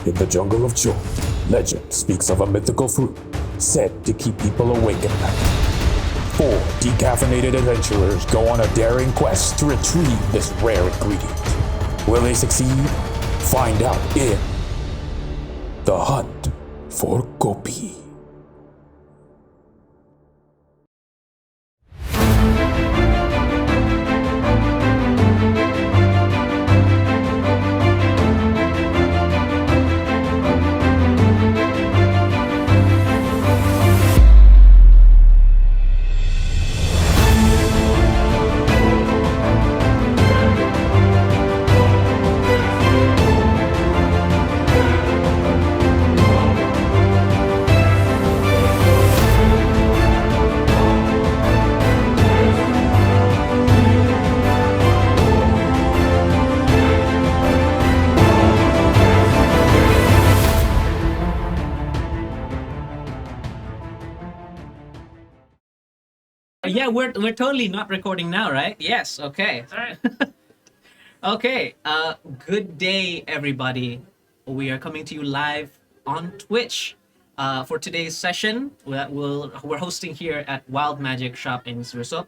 In the jungle of Chult, legend speaks of a mythical fruit said to keep people awake at night. 4 decaffeinated adventurers go on a daring quest to retrieve this rare ingredient. Will they succeed? Find out in The Hunt for Kupi. Yeah, we're totally not recording now, right? Yes. Okay. All right. Okay. Good day, everybody. We are coming to you live on Twitch for today's session that we're hosting here at Wild Magic Shop in Sursop.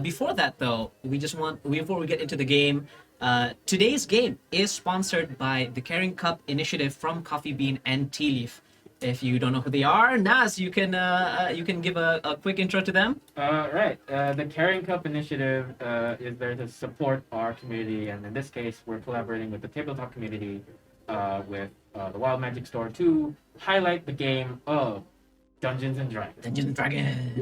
Before that, though, before we get into the game, today's game is sponsored by the Caring Cup initiative from Coffee Bean and Tea Leaf. If you don't know who they are, Naz, you can give a quick intro to them. Right. The Caring Cup initiative is there to support our community, and in this case, we're collaborating with the tabletop community with the Wild Magic Store to highlight the game of Dungeons and Dragons. Dungeons and Dragons.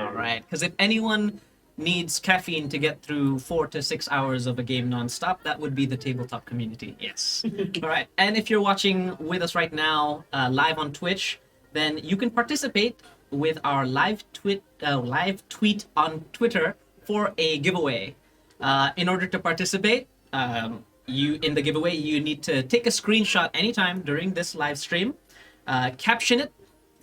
All right. Because if anyone needs caffeine to get through 4 to 6 hours of a game nonstop, that would be the tabletop community. Yes. All right. And if you're watching with us right now, live on Twitch, then you can participate with our live tweet on Twitter for a giveaway. In order to participate, you need to take a screenshot anytime during this live stream, caption it,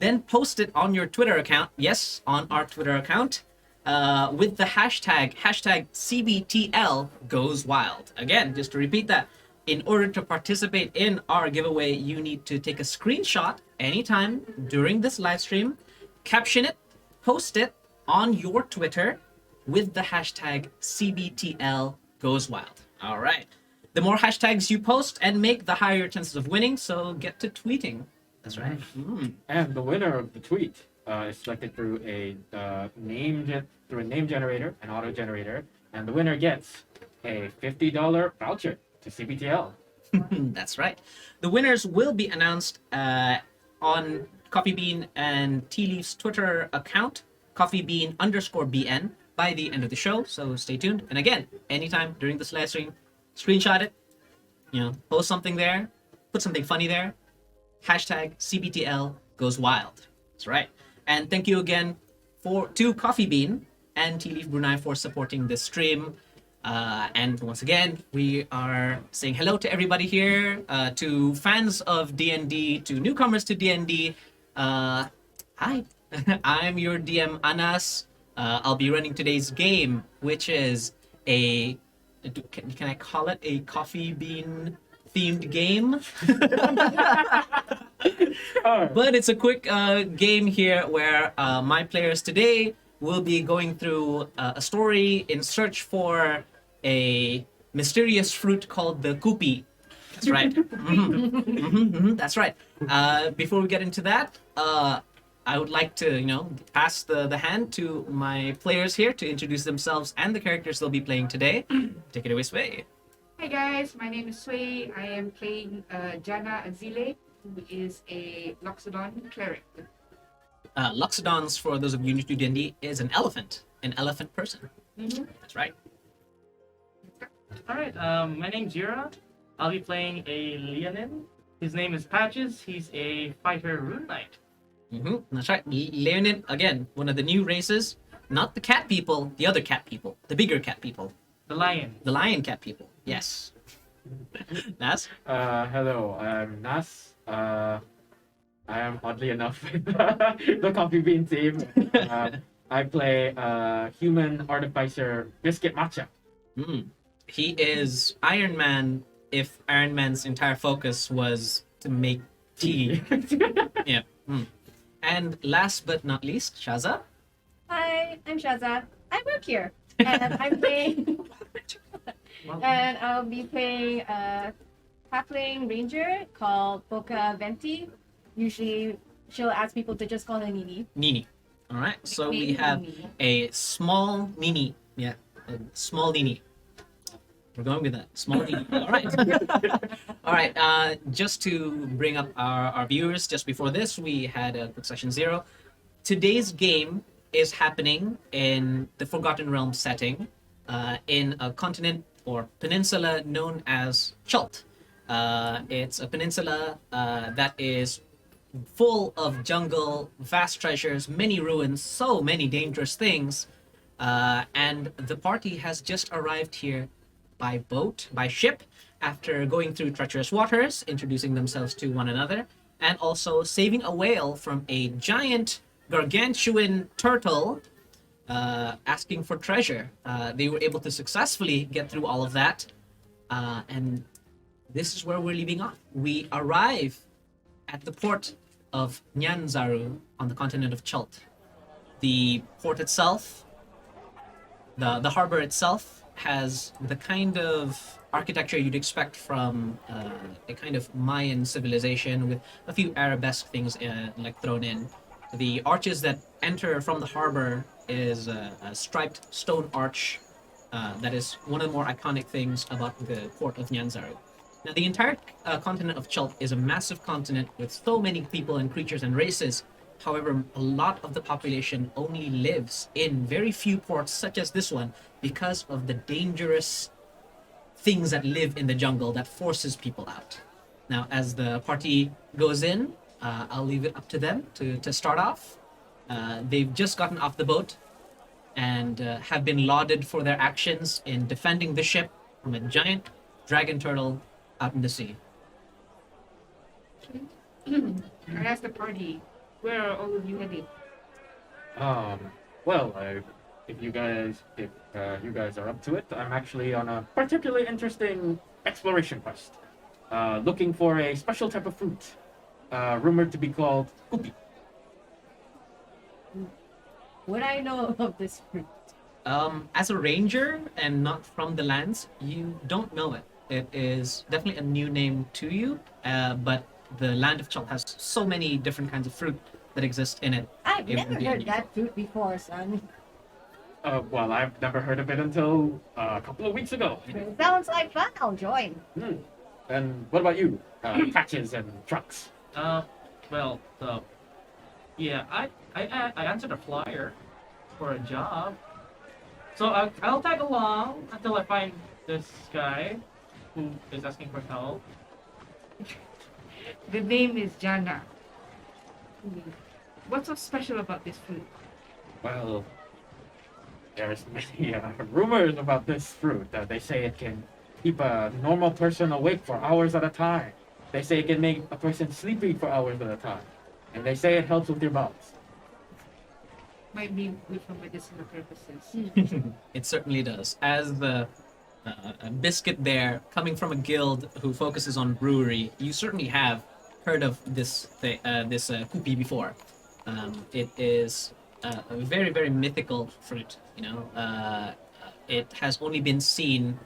then post it on your Twitter account. Yes, on our Twitter account. With the hashtag CBTL goes wild. Again, just to repeat that, in order to participate in our giveaway, you need to take a screenshot anytime during this live stream, caption it, post it on your Twitter with the hashtag CBTL goes wild. All right. The more hashtags you post and make, the higher your chances of winning, so get to tweeting. That's right. And the winner of the tweet is selected through a name generator, an auto generator, and the winner gets a $50 voucher to CBTL. That's right. The winners will be announced on Coffee Bean and Tea Leaf's Twitter account, coffeebean_BN, by the end of the show. So stay tuned. And again, anytime during this live stream, screenshot it, post something there, put something funny there, hashtag CBTL goes wild. That's right. And thank you again to Coffee Bean and Tea Leaf Brunei for supporting this stream. And once again, we are saying hello to everybody here, to fans of D&D, to newcomers to D&D. Hi, I'm your DM, Anas. I'll be running today's game, which is can I call it a Coffee Bean themed game? But it's a quick game here where my players today will be going through a story in search for a mysterious fruit called the Kupi. That's right. That's right. Before we get into that, I would like to, pass the hand to my players here to introduce themselves and the characters they'll be playing today. Take it away, Sway. Hi guys, my name is Sway. I am playing Jana Azile, who is a Loxodon cleric. Loxodons, for those of you new to D&D, is an elephant person. Mm-hmm. That's right. Alright, my name's Jira. I'll be playing a Leonin. His name is Patches. He's a fighter rune knight. That's right. Leonin, again, one of the new races. Not the cat people, the other cat people. The bigger cat people. The lion. The lion cat people. Yes. Nas? Hello, I'm Nas. I am oddly enough the Coffee Bean team. I play human artificer Biscuit Matcha. He is Iron Man if Iron Man's entire focus was to make tea. Yeah. And last but not least, Shaza. Hi, I'm Shaza. I work here, and I'm playing. And I'll be playing a halfling ranger called Boca Venti. Usually, she'll ask people to just call her Nini. Nini. All right. So we Nini. have a small Nini. Yeah, a small Nini. We're going with that. Small Nini. All right. All right. Just to bring up our viewers, just before this, we had a quick session 0. Today's game is happening in the Forgotten Realms setting, in a continent or peninsula known as Chult. It's a peninsula that is full of jungle, vast treasures, many ruins, so many dangerous things. And the party has just arrived here by boat, by ship, after going through treacherous waters, introducing themselves to one another, and also saving a whale from a giant, gargantuan turtle, asking for treasure. They were able to successfully get through all of that, and this is where we're leaving off. We arrive at the port of Nyanzaru on the continent of Chult. The port itself, the harbor itself, has the kind of architecture you'd expect from a kind of Mayan civilization with a few arabesque things like thrown in. The arches that enter from the harbor is a striped stone arch that is one of the more iconic things about the port of Nyanzaru. Now, the entire continent of Chult is a massive continent with so many people and creatures and races. However, a lot of the population only lives in very few ports, such as this one, because of the dangerous things that live in the jungle that forces people out. Now, as the party goes in, I'll leave it up to them to start off. They've just gotten off the boat and have been lauded for their actions in defending the ship from a giant dragon turtle out in the sea. I asked the party, where are all of you headed? Well, if you guys are up to it, I'm actually on a particularly interesting exploration quest, looking for a special type of fruit, rumored to be called Kupi. Would I know of this fruit? As a ranger and not from the lands, you don't know it. It is definitely a new name to you, but the land of Chult has so many different kinds of fruit that exist in it. I've It never would be heard unusual. that fruit before, son. Well, I've never heard of it until a couple of weeks ago. Sounds like fun. I'll join. And what about you, Patches and Trucks? Well, yeah, I answered a flyer for a job, so I'll tag along until I find this guy who is asking for help. The name is Jana. What's so special about this fruit? Well, there's many rumors about this fruit. They say it can keep a normal person awake for hours at a time. They say it can make a person sleepy for hours at a time. And they say it helps with your bowels. Might be good for medicinal purposes. It certainly does. As the biscuit there, coming from a guild who focuses on brewery, you certainly have heard of this Kupi before. It is a very, very mythical fruit. You know, it has only been seen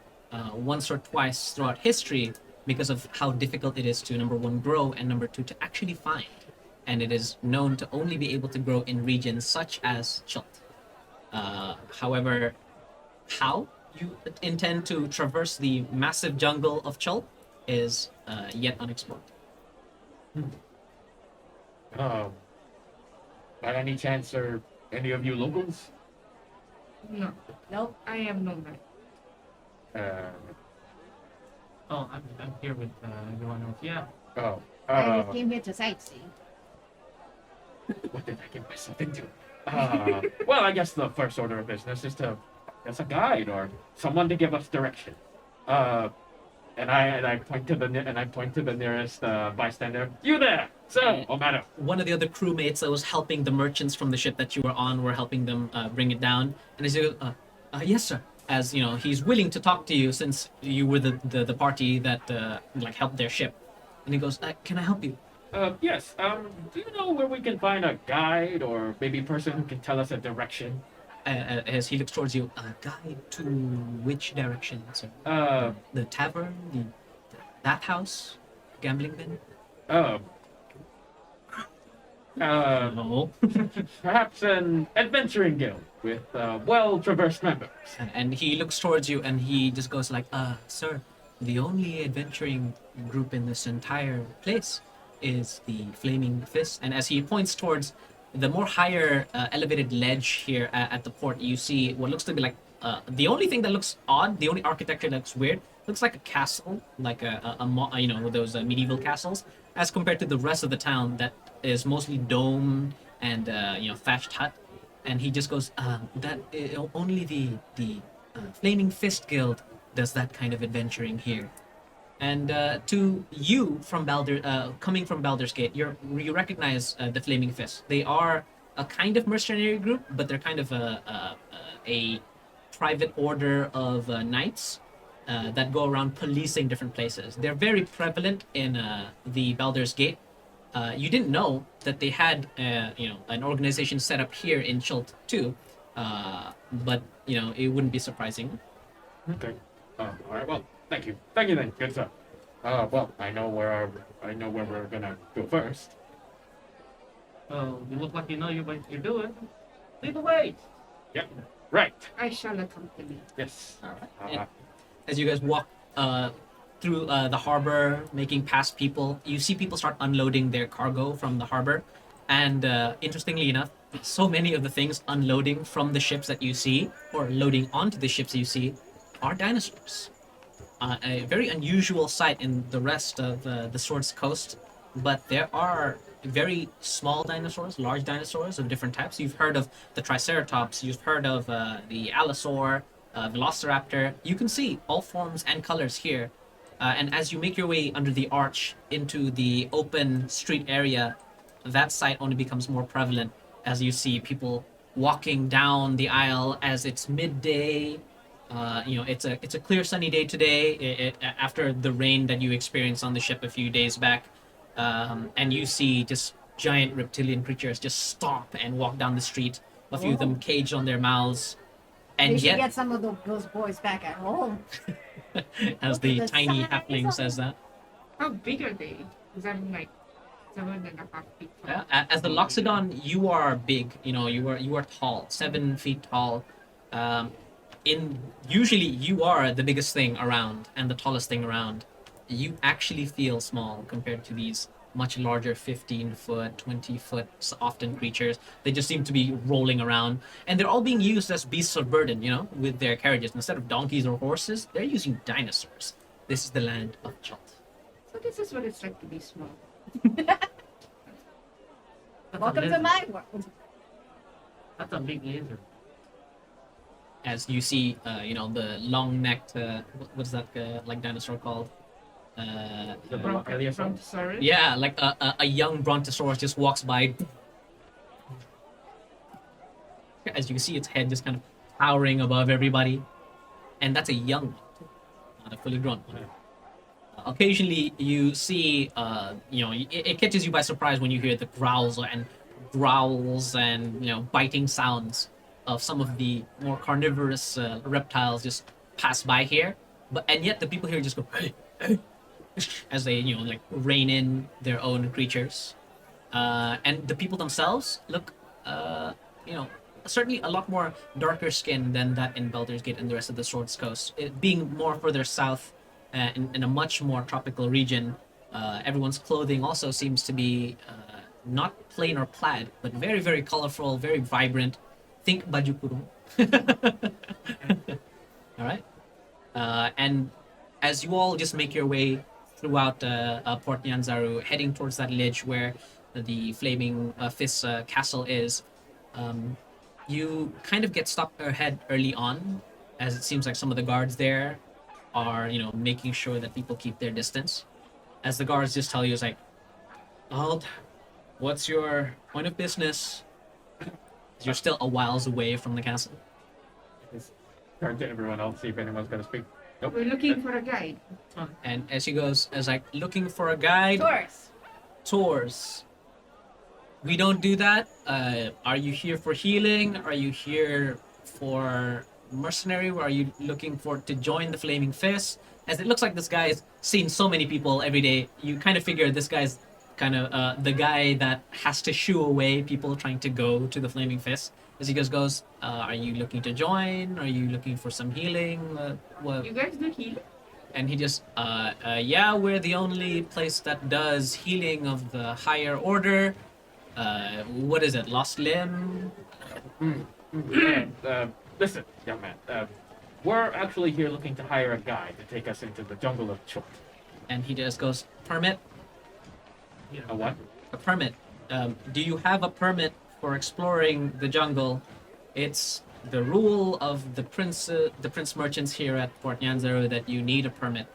once or twice throughout history because of how difficult it is to, number one, grow, and number two, to actually find. And it is known to only be able to grow in regions such as Chult. However, how you intend to traverse the massive jungle of Chult is yet unexplored. By any chance, are any of you locals? No, Nope. I am nomad. Oh, I'm here with everyone else. Yeah. I just came here to sightsee. What did I get myself into? Well, I guess the first order of business is to get a guide or someone to give us direction. And I point to the nearest bystander. You there, sir, or madam? One of the other crewmates that was helping the merchants from the ship that you were on were helping them bring it down. And they say, yes, sir. as you know he's willing to talk to you since you were the party that like helped their ship, and he goes, "Can I help you?" Yes. Do you know where we can find a guide or maybe person who can tell us a direction? As he looks towards you, a guide to which direction, sir? The tavern, the bathhouse, gambling den? Uh, No. perhaps an adventuring guild with well-traversed members. And he looks towards you and he just goes like, sir, the only adventuring group in this entire place is the Flaming Fist. And as he points towards the more higher elevated ledge here at the port, you see what looks to be like the only thing that looks odd, the only architecture that looks weird, looks like a castle, like you know, those medieval castles, as compared to the rest of the town that is mostly domed and you know, thatched hut. And he just goes, only the Flaming Fist Guild does that kind of adventuring here. And to you from coming from Baldur's Gate, you recognize the Flaming Fist. They are a kind of mercenary group, but they're kind of a private order of knights that go around policing different places. They're very prevalent in the Baldur's Gate. You didn't know that they had you know, an organization set up here in Chult too, but you know, it wouldn't be surprising. Okay. All right. Well, thank you. Thank you then. Good stuff. Well, I know where we're gonna go first. Well, you look like you know what you're doing. Lead the way. Yep. Right. I shall accompany. Yes. All right. As you guys walk through the harbor, making past people, you see people start unloading their cargo from the harbor. And interestingly enough, so many of the things unloading from the ships that you see, or loading onto the ships you see, are dinosaurs. A very unusual sight in the rest of the Sword's Coast, but there are very small dinosaurs, large dinosaurs of different types. You've heard of the Triceratops, you've heard of the Allosaur, Velociraptor. You can see all forms and colors here. And as you make your way under the arch into the open street area, that sight only becomes more prevalent as you see people walking down the aisle as it's midday. You know, it's a clear sunny day today after the rain that you experienced on the ship a few days back. And you see just giant reptilian creatures just stomp and walk down the street. A few of them caged on their mouths. And We should yet, get some of those boys back at home. as the Look at the tiny size halfling of says that, How big are they? Because I'm like 7.5 feet tall. as the Loxodon, you are big. You know, you are tall, 7 feet tall. Usually you are the biggest thing around and the tallest thing around. You actually feel small compared to these much larger 15-foot, 20-foot often creatures. They just seem to be rolling around, and they're all being used as beasts of burden, you know, with their carriages. Instead of donkeys or horses, they're using dinosaurs. This is the land of Chult. So this is what it's like to be small. That's Welcome to my world. That's a big lizard. As you see, you know, the long-necked, what's that like dinosaur called? The Brontosaurus. Brontosaurus. Yeah, like a young brontosaurus just walks by. As you can see, its head just kind of towering above everybody, and that's a young one, not a fully grown one. Occasionally, you see, you know, it catches you by surprise when you hear the growls and you know, biting sounds of some of the more carnivorous reptiles just pass by here. And yet the people here just go hey, hey, as they, you know, like rein in their own creatures. And the people themselves look, you know, certainly a lot more darker skin than that in Baldur's Gate and the rest of the Swords Coast. It being more further south, in a much more tropical region, everyone's clothing also seems to be not plain or plaid, but very, very colorful, very vibrant. Think baju kurung. All right. And as you all just make your way throughout Port Nyanzaru, heading towards that ledge where the Flaming Fist castle is, you kind of get stopped ahead early on, as it seems like some of the guards there are, you know, making sure that people keep their distance. As the guards just tell you, it's like, "Alt, what's your point of business?" You're still a whiles away from the castle. turn to everyone else, see if anyone's gonna speak. Nope. We're looking for a guide. And as he goes, as like looking for a guide. Tours. Tours. We don't do that. Are you here for healing? Are you here for mercenary? Or are you looking for to join the Flaming Fist? As it looks like this guy's seen so many people every day, you kind of figure this guy's kind of the guy that has to shoo away people trying to go to the Flaming Fist. As he goes, are you looking to join? Are you looking for some healing? What? You guys do healing? And he just, yeah, we're the only place that does healing of the higher order. What is it? Lost limb? Listen, young man. We're actually here looking to hire a guide to take us into the jungle of Chult. And he just goes, permit? A what? A permit. Do you have a permit for exploring the jungle? It's the rule of the prince merchants here at Port Nyanzaru that you need a permit.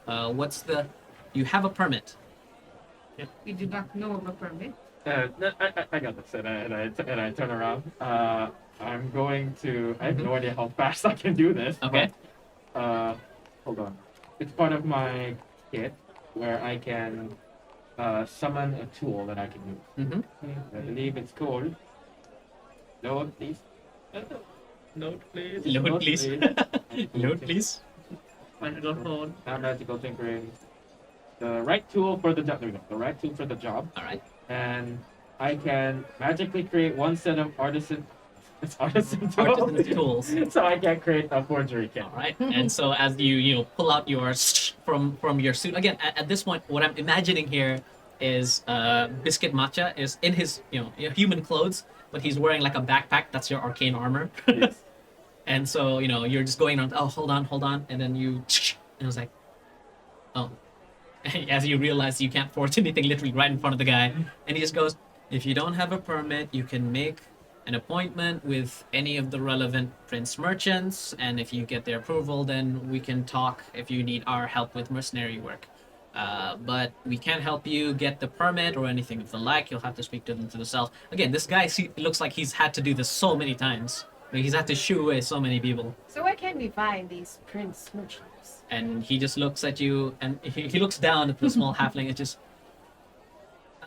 You have a permit. We do not know of a permit. I got this, and I turn around. I'm going to. I have no idea how fast I can do this. Okay. But, hold on. It's part of my kit where I can summon a tool that I can use. Mm-hmm. I believe it's called. Load, please. Note, please. Load, please. Load, please. Magical phone. Not magical tinkering. The right tool for the job. There we go. The right tool for the job. All right. And I can magically create one set of artisan tools. Artisan tools. So I can create a forgery kit. All right. And so as you pull out your from your suit again, at this point, what I'm imagining here is Biscuit Matcha is in his human clothes, but he's wearing like a backpack. That's your arcane armor. Yes. And so you're just going on. Oh, hold on, and then you and it was like, oh. As you realize you can't forge anything literally right in front of the guy, and he just goes, if you don't have a permit, you can make an appointment with any of the relevant prince merchants, and if you get their approval, then we can talk if you need our help with mercenary work. But we can't help you get the permit or anything of the like. You'll have to speak to them to yourself. Again, this guy looks like he's had to do this so many times. He's had to shoo away so many people. So where can we find these prince merchants? And he just looks at you, and he looks down at the small halfling. It's just,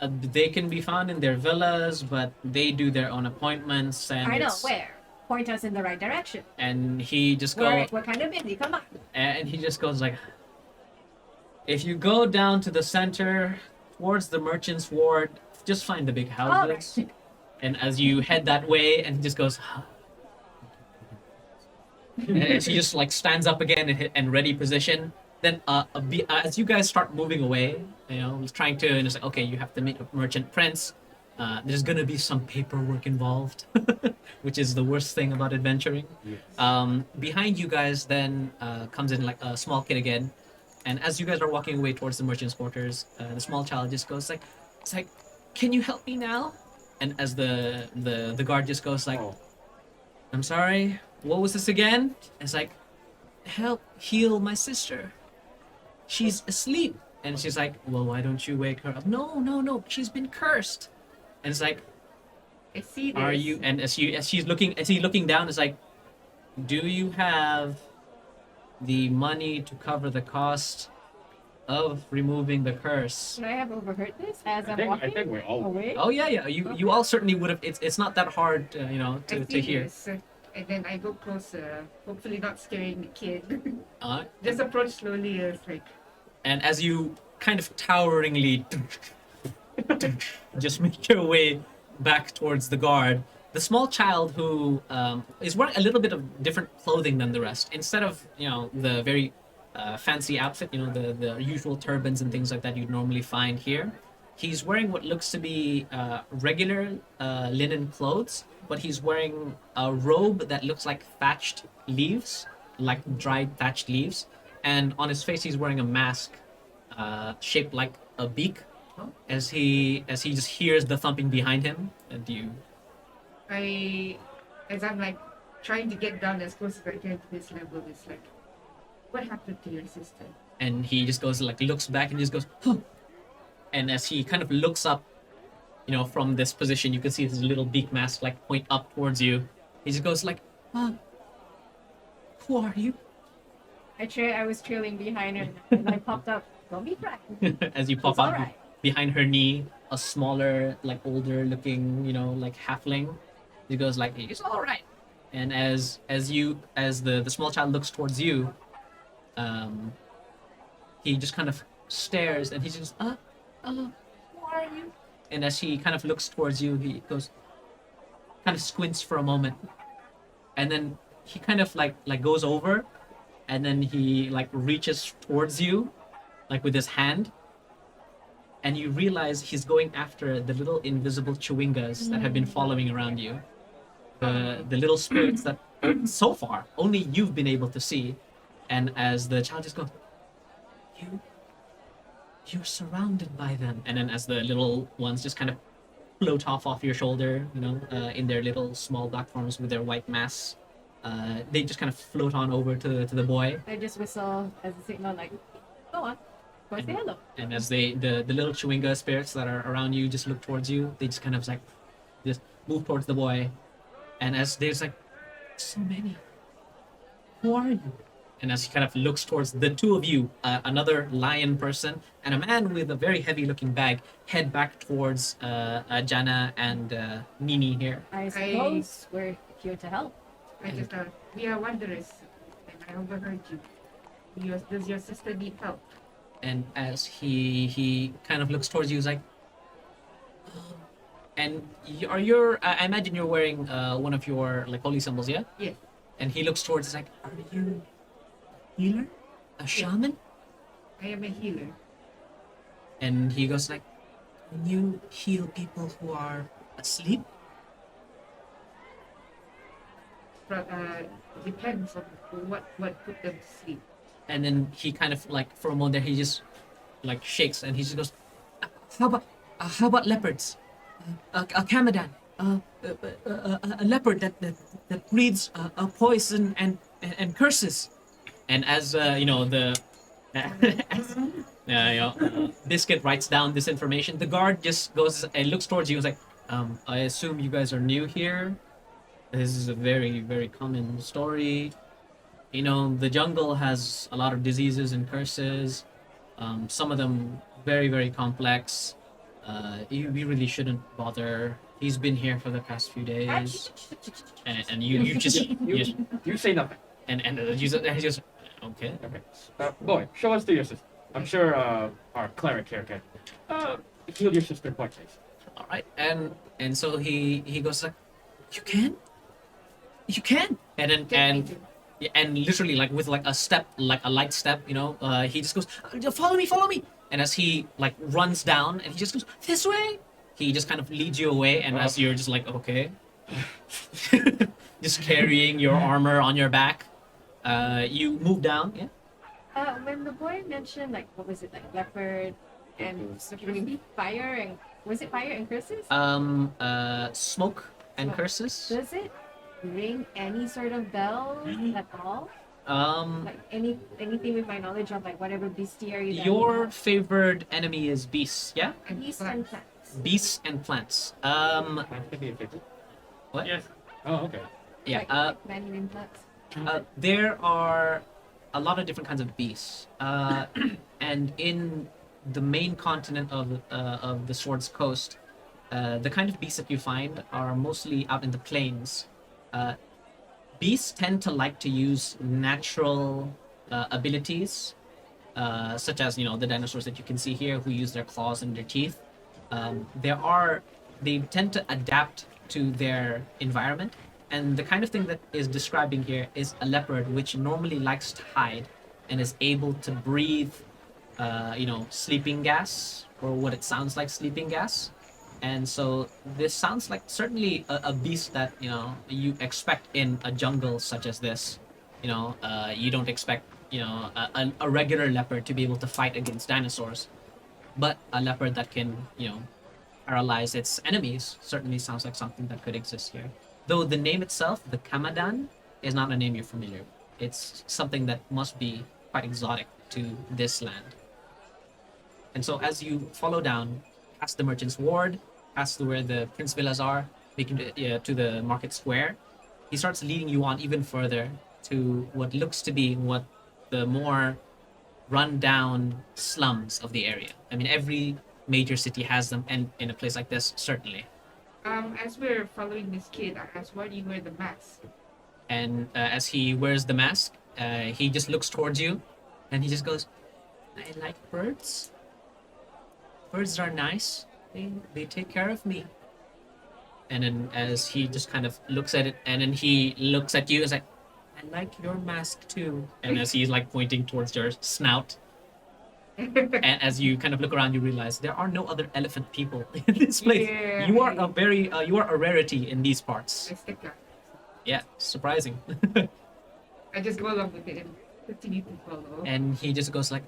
they can be found in their villas, but they do their own appointments. And I know where. Point us in the right direction. And he just goes. We're kind of busy. Come on. And he just goes like, if you go down to the center towards the merchants' ward, just find the big houses. All right. And as you head that way, and he just goes. And she just like stands up again and ready position. Then as you guys start moving away, trying to, and it's like, okay, you have to meet a merchant prince. There's gonna be some paperwork involved, which is the worst thing about adventuring. Yes. Behind you guys then comes in like a small kid again, and as you guys are walking away towards the merchant's quarters, the small child just goes like, it's like, can you help me now? And as the guard just goes like, Oh. I'm sorry. What was this again? It's like, help heal my sister. She's asleep. And she's like, well, why don't you wake her up? No. She's been cursed. And it's like, I see this. are you? And as he's looking down, it's like, do you have the money to cover the cost of removing the curse? Should I have overheard this as I I'm walking? think we're all. away? Oh yeah. You all certainly would have. It's not that hard, I to see hear. this. And then I go closer, hopefully not scaring the kid. Uh, Just approach slowly. It's like, And as you kind of toweringly just make your way back towards the guard, the small child who is wearing a little bit of different clothing than the rest. Instead of the very fancy outfit, the usual turbans and things like that you'd normally find here, he's wearing what looks to be regular linen clothes, but he's wearing a robe that looks like thatched leaves, like dried thatched leaves. And on his face, he's wearing a mask shaped like a beak. As he just hears the thumping behind him, and as I'm like trying to get down as close as I can to this level, it's like, what happened to your sister? and he just goes like looks back and just goes, huh. And as he kind of looks up, from this position, you can see his little beak mask like point up towards you. He just goes like, Who are you? I was trailing behind her and I popped up. Don't be frightened. As you pop It's out alright. behind her knee, a smaller, like older looking, like halfling. He goes like, "It's all right." And as the small child looks towards you, um, he just kind of stares and he just who are you? And as he kind of looks towards you, he goes, kind of squints for a moment, and then he kind of like goes over, and then he like reaches towards you, like with his hand, and you realize he's going after the little invisible chewingas that have been following around you. The little spirits that so far only you've been able to see. And as the child just goes, you're surrounded by them. And then as the little ones just kind of float off your shoulder, in their little small black forms with their white masks, they just kind of float on over to the boy. I just whistle as a signal, like, go on. Go say hello. And as the little chewinga spirits that are around you just look towards you, they just kind of like just move towards the boy. And as there's like so many, who are you? And as he kind of looks towards the two of you, another lion person and a man with a very heavy looking bag head back towards Jana and Nini here. I suppose we're here to help. I just we are wanderers, and I overheard you. Does your sister need help? And as he kind of looks towards you, he's like, and I imagine you're wearing one of your like holy symbols, yeah? Yes. And he looks towards, like, are you a healer? A shaman? I am a healer. And he goes like, can you heal people who are asleep? Depends on what put them to sleep. And then he kind of like for a moment there he just like shakes and he just goes, how about leopards? A kamadan, a leopard that breathes poison and curses. And as Biscuit writes down this information, the guard just goes and looks towards you and is like, I assume you guys are new here. This is a very, very common story. The jungle has a lot of diseases and curses. Some of them very, very complex. We really shouldn't bother. He's been here for the past few days, and you just You say nothing. and you just okay. Okay. Boy, show us to your sister. I'm sure our cleric here can heal your sister quite nicely. All right, and so he goes like, you can, and then and literally like with like a step, like a light step, he just goes, follow me, and as he like runs down and he just goes this way, he just kind of leads you away, and as you're just like okay, just carrying your armor on your back, you move down. Yeah. When the boy mentioned, like, what was it, like leopard and fire and was it fire and curses? Smoke and curses. Does it ring any sort of bell at all? Like anything with my knowledge of like whatever bestiary. that Your we have? favored enemy is beasts, yeah? Beasts and plants. Beasts and plants. Plants can be infected. What? Yes. Oh, okay. Yeah. Like man-eating plants. There are a lot of different kinds of beasts, and in the main continent of the Sword's Coast, the kind of beasts that you find are mostly out in the plains. Beasts tend to like to use natural abilities, such as the dinosaurs that you can see here, who use their claws and their teeth. They tend to adapt to their environment. And the kind of thing that is describing here is a leopard, which normally likes to hide and is able to breathe, sleeping gas, or what it sounds like sleeping gas. And so this sounds like certainly a beast that, you expect in a jungle such as this. You don't expect, a regular leopard to be able to fight against dinosaurs. But a leopard that can, paralyze its enemies certainly sounds like something that could exist here. Though the name itself, the Kamadan, is not a name you're familiar with. It's something that must be quite exotic to this land. And so as you follow down, past the Merchant's Ward, past where the Prince Villas are, making to the market square, he starts leading you on even further to what looks to be what the more run-down slums of the area. I mean, every major city has them, and in a place like this, certainly. As we're following this kid, I asked, why do you wear the mask? And as he wears the mask, he just looks towards you, and he just goes, "I like birds. Birds are nice. They take care of me." And then as he just kind of looks at it, and then he looks at you, is like, "I like your mask too." And as he's like pointing towards your snout, and as you kind of look around, you realize there are no other elephant people in this place. Yeah. You are you are a rarity in these parts. I stick out. Yeah, surprising. I just go along with it and continue to follow. And he just goes like,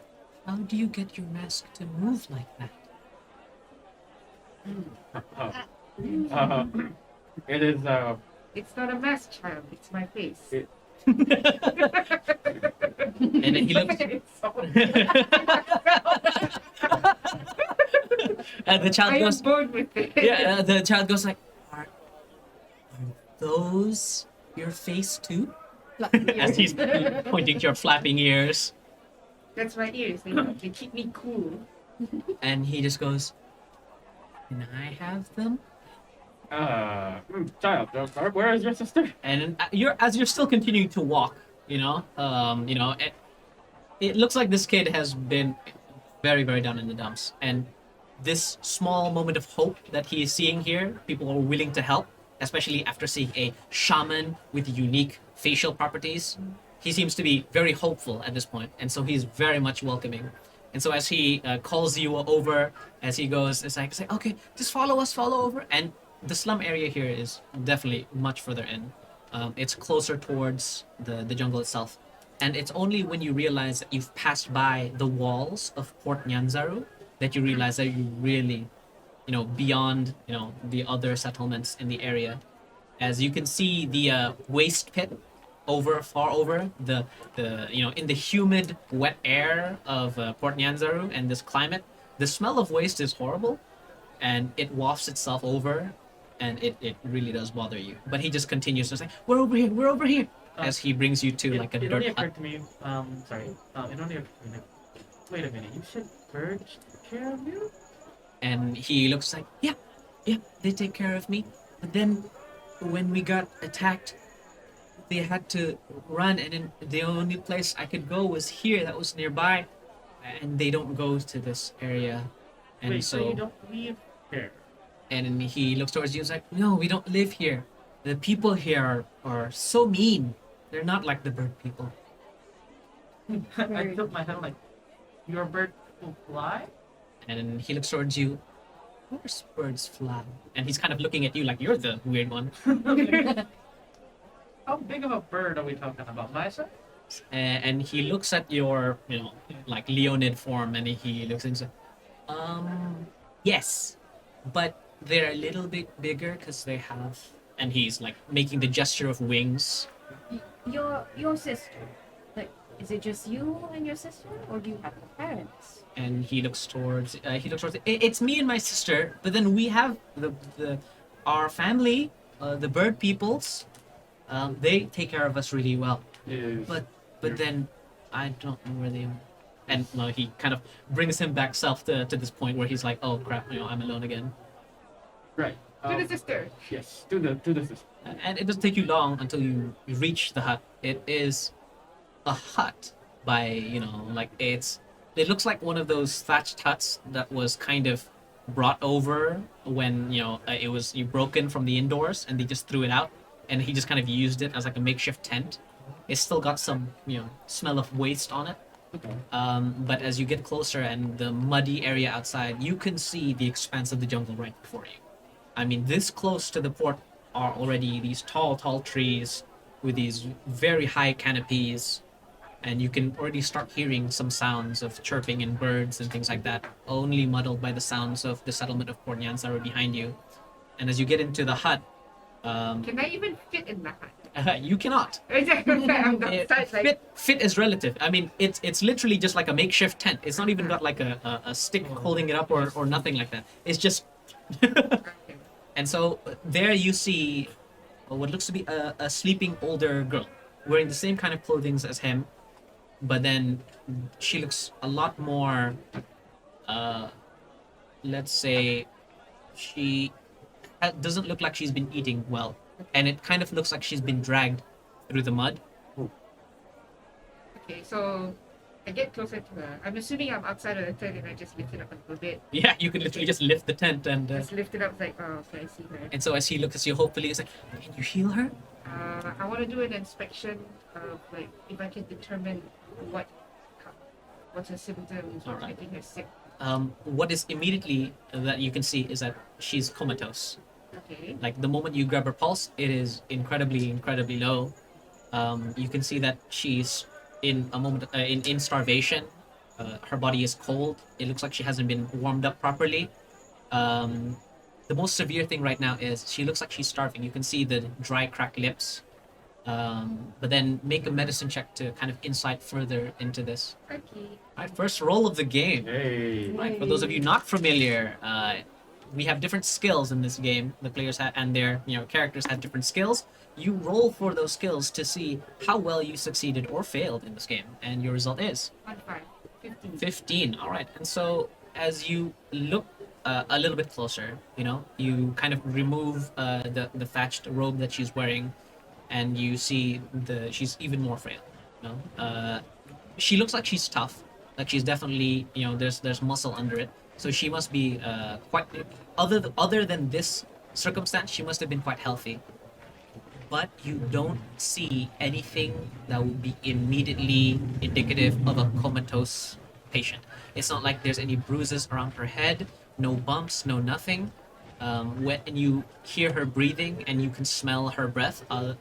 "How do you get your mask to move like that?" It is It's not a mask, child. It's my face. And then he looks, and the child I am goes, bored with it. yeah, the child goes like, are those your face too? As he's pointing to your flapping ears. That's my ears. They keep me cool. And he just goes, "Can I have them?" child, where is your sister? And you're still continuing to walk, it looks like this kid has been very, very down in the dumps. And this small moment of hope that he is seeing here, people are willing to help, especially after seeing a shaman with unique facial properties. He seems to be very hopeful at this point, and so he's very much welcoming. And so as he calls you over, as he goes, it's like, "Okay, just follow us, follow over." And the slum area here is definitely much further in. It's closer towards the jungle itself. And it's only when you realize that you've passed by the walls of Port Nyanzaru that you realize that you really, beyond, the other settlements in the area. As you can see the waste pit far over, in the humid, wet air of Port Nyanzaru and this climate, the smell of waste is horrible, and it wafts itself over, and it really does bother you. But he just continues to say, we're over here," as he brings you to like a it dirt only hut. occurred to me. Sorry. It only occurred to me. Wait a minute. You said birds took care of you? And he looks like, yeah, they take care of me. But then when we got attacked, they had to run, and then the only place I could go was here, that was nearby, and they don't go to this area. And Wait, so you don't live here? and then he looks towards you and is like, "No, we don't live here. The people here are so mean. They're not like the bird people." I tilt my head like, your bird will fly? And then he looks towards you. "Of course birds fly." And he's kind of looking at you like you're the weird one. How big of a bird are we talking about? My size? And he looks at your, like Leonid form, and he looks into, yes, but they're a little bit bigger because they have, and he's like making the gesture of wings. Your sister. Like, is it just you and your sister, or do you have parents? And he looks towards, it's me and my sister, but then we have our family, the bird peoples. They take care of us really well. Is But then I don't know where they are. And he kind of brings him back self to this point where he's like, "Oh crap, I'm alone again." right. To the sister. Yes, to the sister. And it doesn't take you long until you reach the hut. It is a hut by, it looks like one of those thatched huts that was kind of brought over when, it was broken from the indoors and they just threw it out, and he just kind of used it as like a makeshift tent. It's still got some, smell of waste on it. But as you get closer and the muddy area outside, you can see the expanse of the jungle right before you. I mean, this close to the port are already these tall trees with these very high canopies, and you can already start hearing some sounds of chirping and birds and things like that, only muddled by the sounds of the settlement of Port Nyanzaru behind you. And as you get into the hut, Can I even fit in the hut? you cannot. I'm outside, like, Fit is relative. I mean, it's literally just like a makeshift tent. It's not even got like a stick holding it up or nothing like that. It's just. And so there you see what looks to be a sleeping older girl. wearing the same kind of clothing as him, but then she looks a lot more, uh, let's say, she doesn't look like she's been eating well, and it kind of looks like she's been dragged through the mud. Okay, so I get closer to her. I'm assuming I'm outside of the tent and I just lift it up a little bit. Yeah, you can literally just lift the tent and. Just lift it up, like, oh, okay, I see her. And so as he looks at you, hopefully, he's like, "Can you heal her?" I want to do an inspection of, like, if I can determine what's her symptoms, what's Alright. making her sick. What is immediately that you can see is that she's comatose. Okay. Like the moment you grab her pulse, it is incredibly low. You can see that she's in a moment in starvation. Her body is cold. It looks like she hasn't been warmed up properly. The most severe thing right now is she looks like she's starving. You can see the dry, cracked lips. But then make a medicine check to kind of insight further into this. Okay. Alright, first roll of the game. Hey. Right, for those of you not familiar, we have different skills in this game. The players have, and their characters have different skills. You roll for those skills to see how well you succeeded or failed in this game, and your result is 15. 15. All right, and so as you look a little bit closer, you kind of remove the thatched robe that she's wearing, and you see she's even more frail. She looks like she's tough. Like she's definitely, there's muscle under it. So she must be quite. Other than this circumstance, she must have been quite healthy. But you don't see anything that would be immediately indicative of a comatose patient. It's not like there's any bruises around her head, no bumps, no nothing. When you hear her breathing and you can smell her breath, other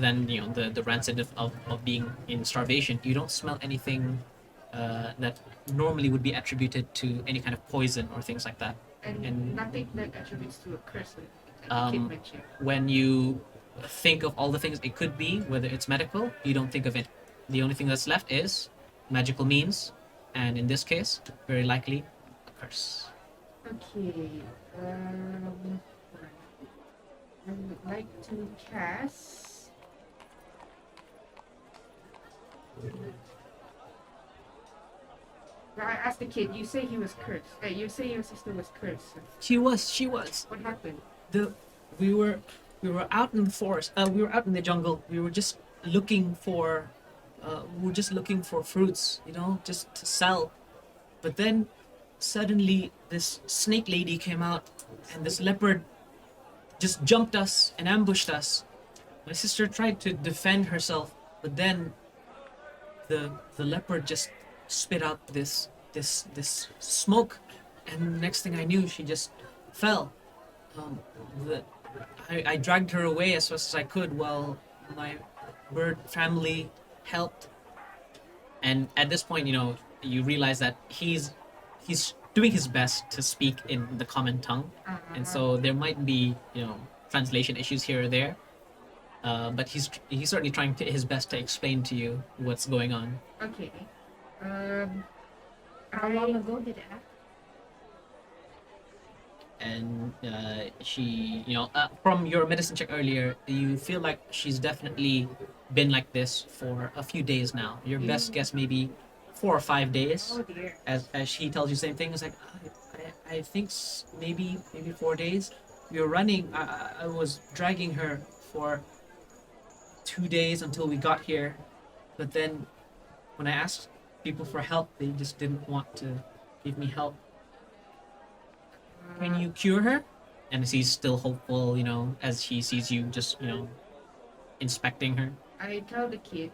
than the rancid of being in starvation, you don't smell anything that normally would be attributed to any kind of poison or things like that. And nothing that attributes to a curse. Like the Um, kid mentioned. When you think of all the things it could be, whether it's medical, you don't think of it. The only thing that's left is magical means, and in this case, very likely, a curse. Okay. I would like to cast. Now, I asked the kid. You say he was cursed. You say your sister was cursed. She was. What happened? We were out in the forest. We were out in the jungle. We were just looking for fruits, just to sell. But then suddenly this snake lady came out, and this leopard just jumped us and ambushed us. My sister tried to defend herself, but then the leopard just spit out this smoke, and next thing I knew, she just fell. I dragged her away as fast as I could while my bird family helped. And at this point, you realize that he's doing his best to speak in the common tongue, and so there might be translation issues here or there. But he's certainly trying his best to explain to you what's going on. Okay. How long ago did it happen? And she, from your medicine check earlier, you feel like she's definitely been like this for a few days now. Your best guess maybe 4 or 5 days. Oh dear. As she tells you the same thing, it's like I think maybe 4 days. We were running. I was dragging her for 2 days until we got here, but then when I asked people for help, they just didn't want to give me help. Can you cure her? And he's still hopeful, as he sees you just, inspecting her. I tell the kid,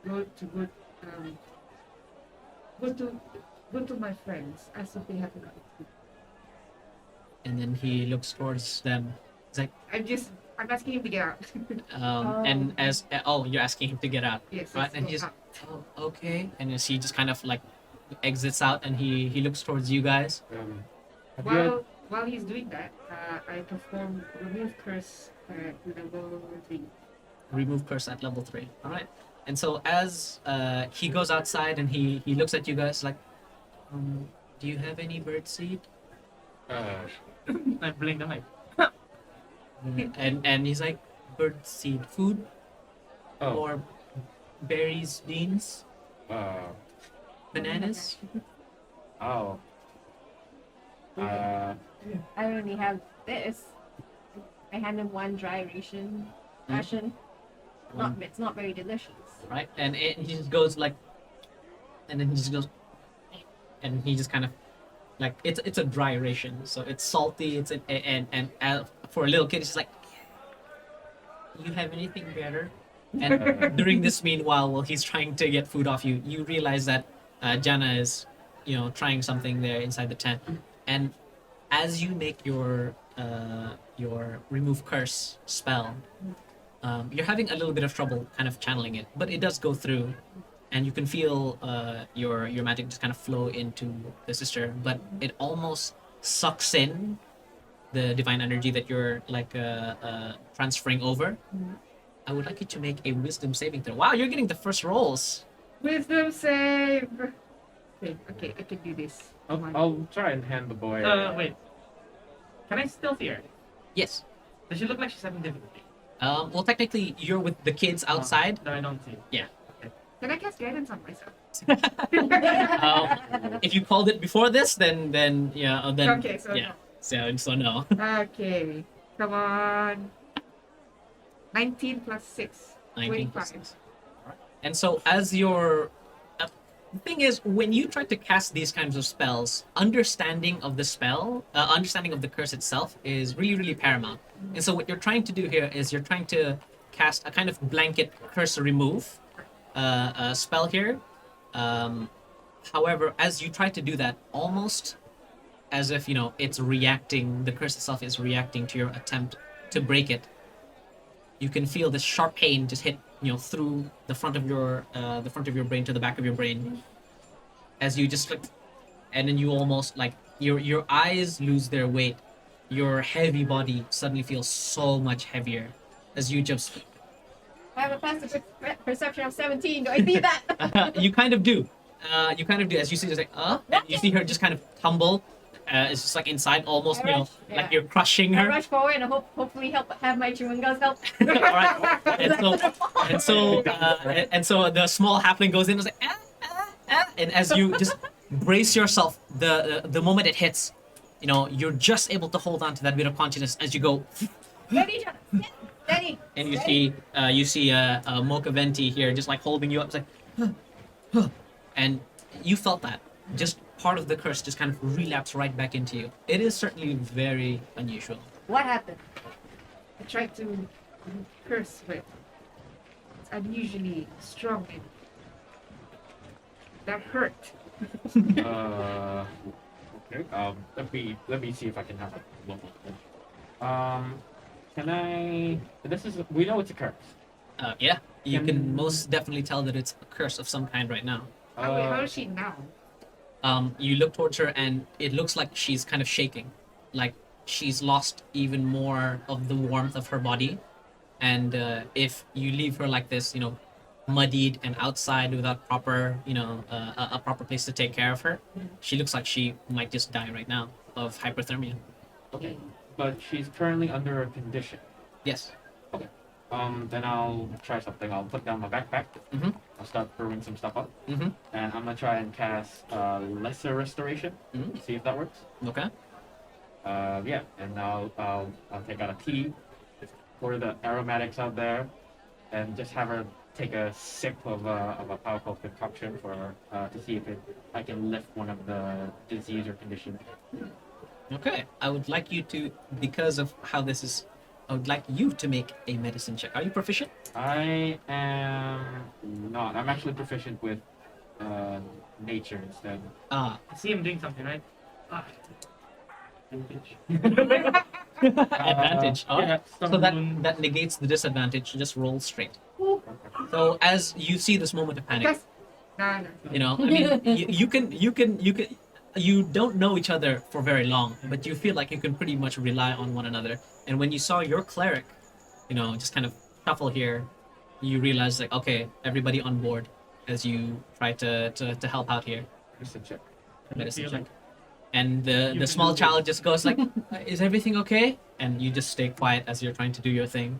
go to my friends, ask if they have enough food. And then he looks towards them. He's like, I'm asking him to get out. and you're asking him to get out. Yes. Right? Let's And go he's, out. okay. And as he just kind of like exits out, and he looks towards you guys. Have you had- While he's doing that, I perform remove curse at level 3. Remove curse at level 3. All right. And so as he goes outside and he looks at you guys like, do you have any bird seed? I blinked. I'm like, And he's like, bird seed food? Oh. or berries, beans, Uh. bananas. Oh. Uh. I only have this. I hand him one dry ration. It's not very delicious. Right? And he just goes like, and then he just goes, and he just kind of like it's a dry ration, so it's salty. It's for a little kid, it's just like, you have anything better? And during this meanwhile, while he's trying to get food off you, you realize that Jana is, trying something there inside the tent, and as you make your remove curse spell, you're having a little bit of trouble kind of channeling it, but it does go through, and you can feel your magic just kind of flow into the sister, but it almost sucks in the divine energy that you're like transferring over. I would like you to make a wisdom saving throw. Wow, you're getting the first rolls. Wisdom save. Okay, I can do this. I'll try and hand the boy. Wait. Can I still see her? Yes. Does she look like she's having difficulty? Well, technically, you're with the kids outside. No, I don't see. Can I cast guidance on myself? If you called it before this, then yeah, then Okay, so yeah, so no. Okay, come on. 19 plus 6. 19 25. plus 6. And so as your the thing is, when you try to cast these kinds of spells, understanding of the spell, understanding of the curse itself is really, really paramount. And so what you're trying to do here is you're trying to cast a kind of blanket curse remove spell here. However, as you try to do that, almost as if, it's reacting, the curse itself is reacting to your attempt to break it. You can feel this sharp pain just hit, through the front of your brain to the back of your brain, as you just and then you almost like your eyes lose their weight. Your heavy body suddenly feels so much heavier as you just. I have a passive perception of 17. Do I see that? You kind of do. As you see, just like and you see her just kind of tumble. It's just like inside, almost, like you're crushing I her. rush forward and hopefully have my chewingas help. All right. And so the small halfling goes in and is like, and as you just brace yourself, the moment it hits, you're just able to hold on to that bit of consciousness as you go. Ready, John? Ready. And you see Mocha Venti here, just like holding you up, it's like, and you felt that just part of the curse just kind of relapse right back into you. It is certainly very unusual. What happened? I tried to curse, but it's unusually strong and that hurt. Okay. Let me see if I can have a look. Can I? We know it's a curse. Yeah, you can most definitely tell that it's a curse of some kind right now. How is she now? You look towards her and it looks like she's kind of shaking, like she's lost even more of the warmth of her body. And if you leave her like this, muddied and outside without proper, a proper place to take care of her, she looks like she might just die right now of hypothermia. Okay. But she's currently under a condition. Yes. Okay. Then I'll try something. I'll put down my backpack. Mm-hmm. I'll start throwing some stuff up. Mm-hmm. And I'm gonna try and cast lesser restoration. Mm-hmm. See if that works. Okay. Yeah. And I'll take out a tea, pour the aromatics out there, and just have her take a sip of a powerful concoction to see if I can lift one of the disease or condition. Okay. I would like you to, because of how this is, I would like you to make a medicine check. Are you proficient? I am not. I'm actually proficient with nature instead. Ah. I see him doing something, right? Ah. Advantage. Oh. Yeah, So that negates the disadvantage. Just roll straight. So as you see this moment of panic, No. I mean, you don't know each other for very long, but you feel like you can pretty much rely on one another. And when you saw your cleric, just kind of shuffle here, you realize like, okay, everybody on board as you try to help out here. Medicine check. Medicine check. And the can small do this. child just goes like, "Is everything okay?" And you just stay quiet as you're trying to do your thing.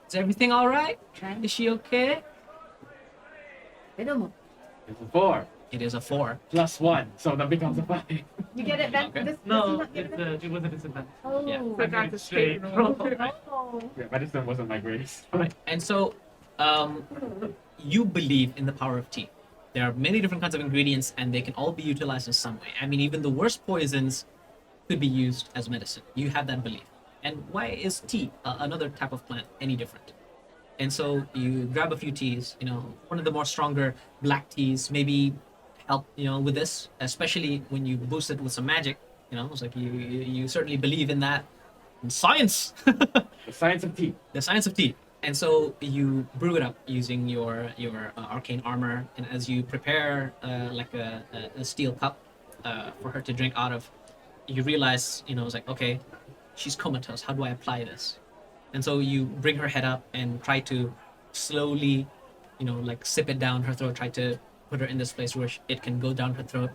Is everything all right? Trying. Is she okay? Minimum. It's a 4 It is a 4. plus 1, so that becomes a 5. You get it back. Okay. Does he No, not get it was a disadvantage. Oh. Yeah. Forgot to Straight straight roll. Oh. Yeah, medicine wasn't my greatest. And so, you believe in the power of tea. There are many different kinds of ingredients, and they can all be utilized in some way. I mean, even the worst poisons could be used as medicine. You have that belief. And why is tea, another type of plant, any different? And so you grab a few teas, one of the more stronger black teas, maybe help, with this, especially when you boost it with some magic. It's like you certainly believe in that. In science! The science of tea. The science of tea. And so you brew it up using your arcane armor, and as you prepare like a steel cup for her to drink out of, you realize, it's like, okay, she's comatose. How do I apply this? And so you bring her head up and try to slowly, like sip it down her throat, try to put her in this place where it can go down her throat.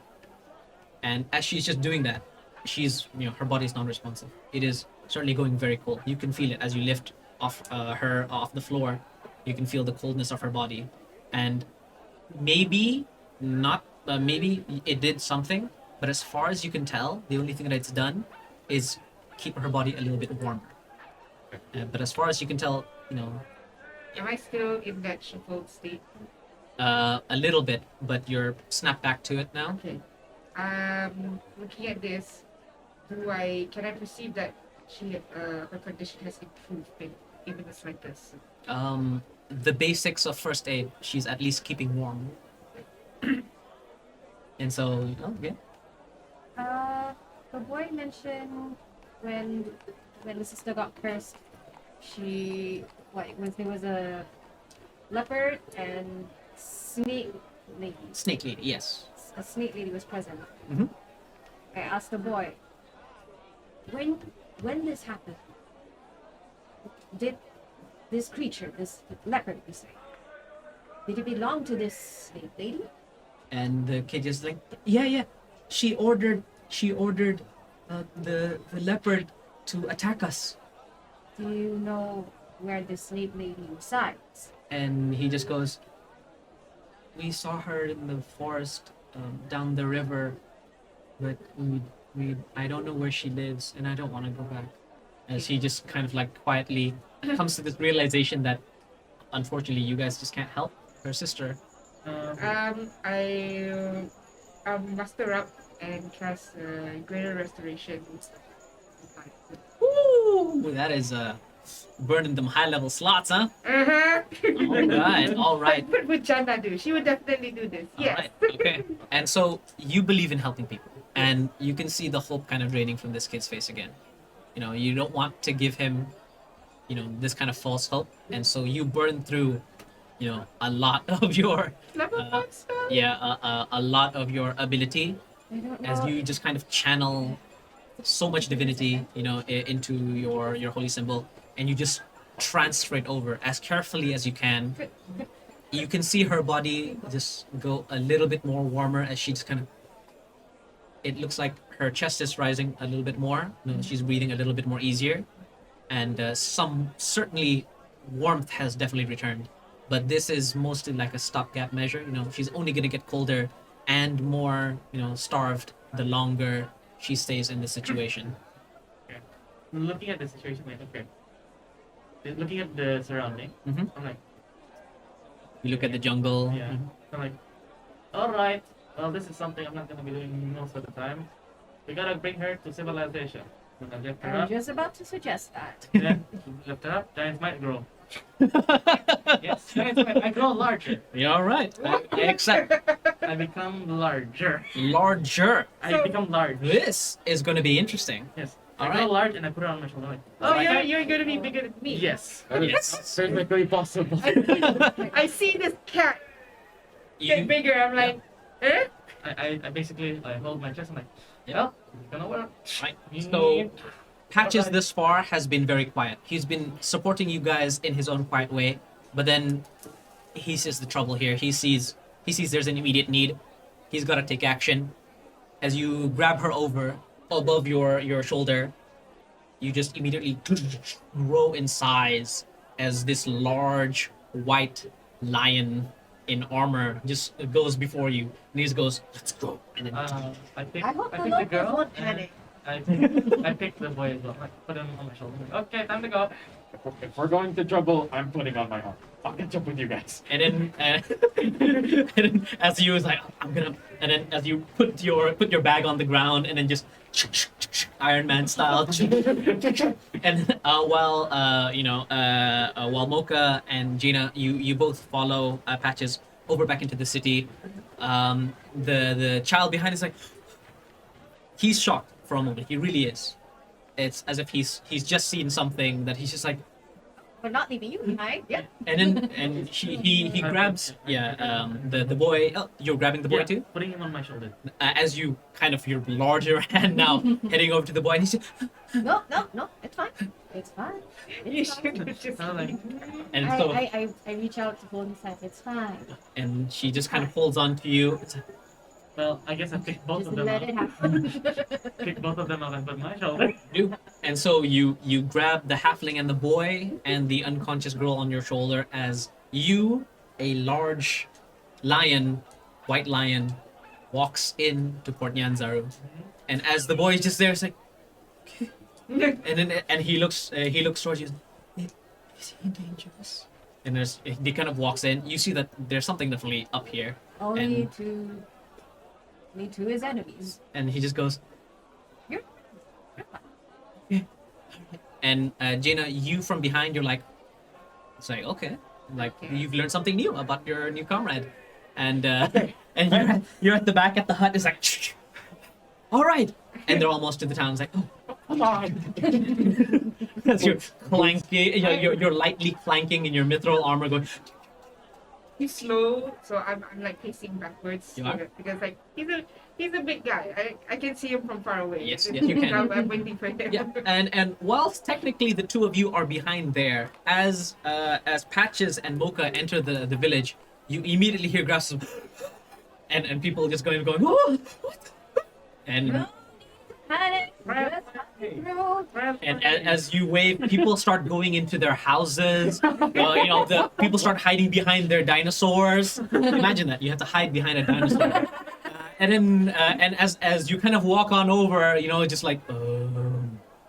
And as she's just doing that, she's, her body's non-responsive. It is certainly going very cold. You can feel it as you lift her off the floor. You can feel the coldness of her body. And maybe maybe it did something, but as far as you can tell, the only thing that it's done is keep her body a little bit warmer. But as far as you can tell, Am I still in that shuffled state? a little bit, but you're snapped back to it now. Okay. Looking at this, can I perceive that her condition has improved, even the slightest? The basics of first aid, she's at least keeping warm. And so, okay. The boy mentioned when the sister got cursed, when there was a leopard and snake lady. Snake lady, yes. A snake lady was present. Mhm. I asked the boy, when this happened, did this creature, this leopard, we say, did it belong to this snake lady? And the kid is like, yeah. She ordered the leopard to attack us. Do you know where the snake lady resides? And he just goes, we saw her in the forest down the river, but I don't know where she lives, and I don't want to go back. As he just kind of like quietly comes to this realization that unfortunately you guys just can't help her sister. I muster up and cast greater restoration. Ooh, that is burning them high level slots, huh? Uh-huh. All right. What would Jana do? She would definitely do this. All Yes. right, okay. And so you believe in helping people, and you can see the hope kind of draining from this kid's face again. You don't want to give him, this kind of false hope, and so you burn through, a lot of your, Level 5 spell? a lot of your ability I don't know. as you just kind of channel so much divinity, into your holy symbol, and you just transfer it over as carefully as you can. You can see her body just go a little bit more warmer as she just kind of. It looks like her chest is rising a little bit more. She's breathing a little bit more easier, and certainly warmth has definitely returned. But this is mostly like a stopgap measure. She's only gonna get colder and more, starved the longer she stays in this situation. Okay. Looking at the situation, like, okay. Looking at the surrounding, Mhm. I'm like, You look at the jungle. yeah. I'm like, all right. Well, this is something I'm not gonna be doing most of the time. We gotta bring her to civilization. When I lift her I'm up, just about to suggest that. yeah, lift her up, giants might grow. Yes, giants might. I grow larger. Yeah, all right. I accept. I become larger. Larger. I become large. This is going to be interesting. Yes. All I grow right. large and I put it on my shoulder. Like, Oh, Right. you're gonna be bigger than me. yes. That is Yes. perfectly possible. I see this cat get You, bigger. I'm like, eh? I basically hold my chest and like, Yeah. it's gonna work. right. So Patches this far has been very quiet. He's been supporting you guys in his own quiet way, but then he sees the trouble here. He sees there's an immediate need. He's got to take action. as you grab her over above your shoulder, you just immediately grow in size as this large white lion in armor just goes before you, and he just goes, "Let's go!" And then I think I hope I the think the locals girl. won't and panic. I pick the boy as well. Like, put him on my shoulder. Okay, time to go. If we're going to trouble, I'm putting on my arm. I'll catch up with you guys. and then, and then as you was like, "I'm gonna," and then as you put your bag on the ground, and then just Iron Man style. And while Mocha and Gina, you both follow Patches over back into the city. The child behind is like, he's shocked for a moment. He really is. It's as if he's just seen something that he's just like, We're not leaving you behind. Yep. and he grabs the boy. Oh, you're grabbing the boy Yeah, too. putting him on my shoulder. As you kind of your larger hand now heading over to the boy, and he's just, No, it's fine. It's fine. You should have just. I'm like, and so I reach out to hold his hand. It's fine. and she just kind of holds on to you. It's like, well, I guess I picked both Just of them let up. it happen. Picked both of them up and put my shoulder. do. And so you grab the halfling and the boy and the unconscious girl on your shoulder as you, a large lion, white lion, walks into Port Nyanzaru. And as the boy is just there, it's like, okay. And he looks towards you. Is he dangerous? And he kind of walks in. You see that there's something definitely up here. Only And- to his enemies. And he just goes, You're and Jaina, you from behind, you're like, it's like, okay, like you've learned something new about your new comrade, and and you're at the back at the hut. It's like, all right, and they're almost to the town. It's like, oh, Come on. as you're clanking, you're lightly clanking in your mithril armor, going, He's slow, so I'm like pacing backwards You are? because like he's a big guy. I can see him from far away. Yes, yes, you can. I'm waiting for him. yeah, and whilst technically the two of you are behind there, as Patches and Mocha enter the village, you immediately hear grasps of, and people just going, oh, what? And panic. Just through. and as you wave, people start going into their houses. The people start hiding behind their dinosaurs. Imagine that you have to hide behind a dinosaur. And then and as you kind of walk on over, just like.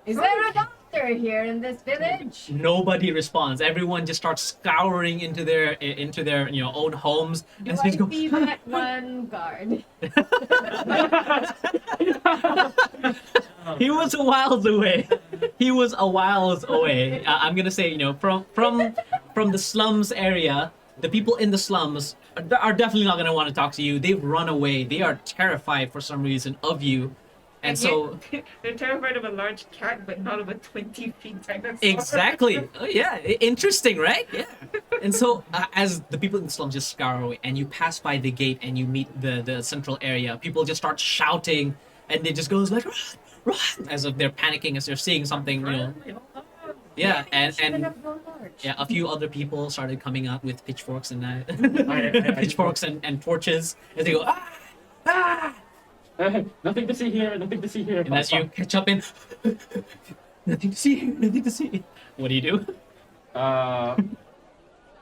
Is there a doctor here in this village? Nobody responds. Everyone just starts scouring into their own homes. Do And so I you go, see that one guard? he was a whiles away. He was a whiles away. I'm gonna say, from the slums area, the people in the slums are definitely not gonna want to talk to you. They've run away. They are terrified for some reason of you, and so yet, they're terrified of a large cat, but not of a 20-feet dinosaur. exactly. Oh, yeah, interesting, right? Yeah. And so as the people in the slums just scour away, and you pass by the gate and you meet the central area, people just start shouting, and they just goes like, run, as if they're panicking as they're seeing something, Yeah, and a few other people started coming out with pitchforks and pitchforks and torches as they go, ah! Nothing to see here. Nothing to see here. And as you catch up in, nothing to see here, nothing to see. What do you do?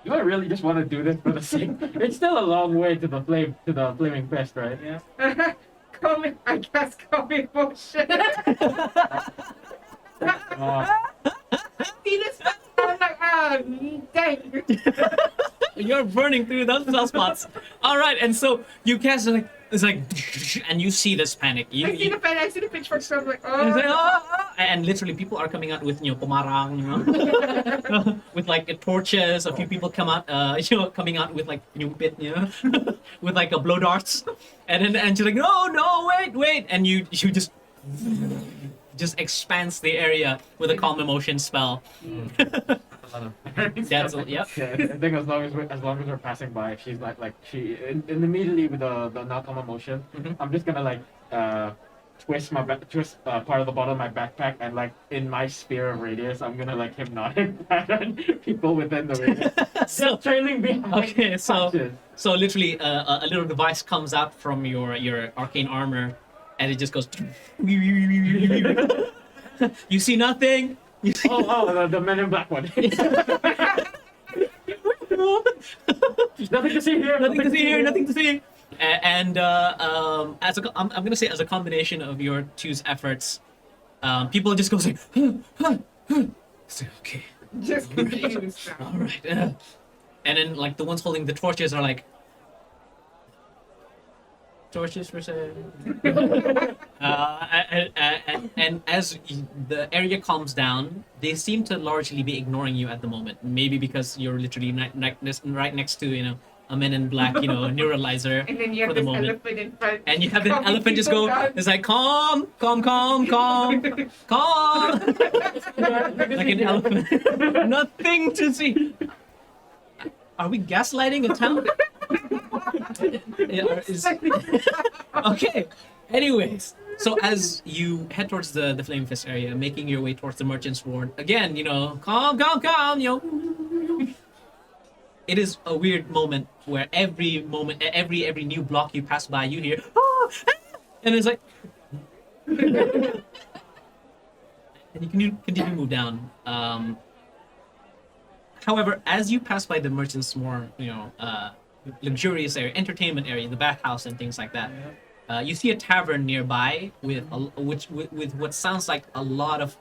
Do I really just want to do this for the sake? It's still a long way to the flaming fest, right? Yeah. I guess comic bullshit. See this? I'm like, dang. You're burning through those cell spots. All right, and so you cast it's like, and you see this panic. I see the pen. I see the pitchfork. So I'm like, And, it's like, oh. and literally people are coming out with pomarang, with like torches. A few people come out, coming out with like pit, with like a blow darts, and she's like, no, wait, and you just expands the area with a calm emotion spell. That's yep. Yeah, I think as long as we're passing by, she's and immediately with the knock-on emotion, I'm just gonna twist part of the bottom of my backpack, and like in my sphere of radius, I'm gonna hypnotic pattern people within the radius. So Just trailing behind. okay, so Patches. literally a little device comes out from your arcane armor, and it just goes. You see nothing. You see The Men in Black one. Nothing to see here. nothing to see here. Nothing to see. And I'm gonna say as a combination of your two's efforts, people just go like, say, okay, Just continue this now. all right. And then like the ones holding the torches are like, torches for sale. And as the area calms down, they seem to largely be ignoring you at the moment. Maybe because you're literally right next to a Men in Black neuralizer And then you for have the this moment. elephant in front. And you have the calming elephant just people go. down. It's like calm. Like an elephant. Nothing to see. Are we gaslighting a town? Yeah, okay. Anyways, so as you head towards the Flame Fist area, making your way towards the Merchant's Ward, again, calm. It is a weird moment where every new block you pass by, you hear, and it's like, and you can continue to move down. However, as you pass by the Merchant's more, luxurious area, entertainment area, the bathhouse and things like that, you see a tavern nearby with what sounds like a lot of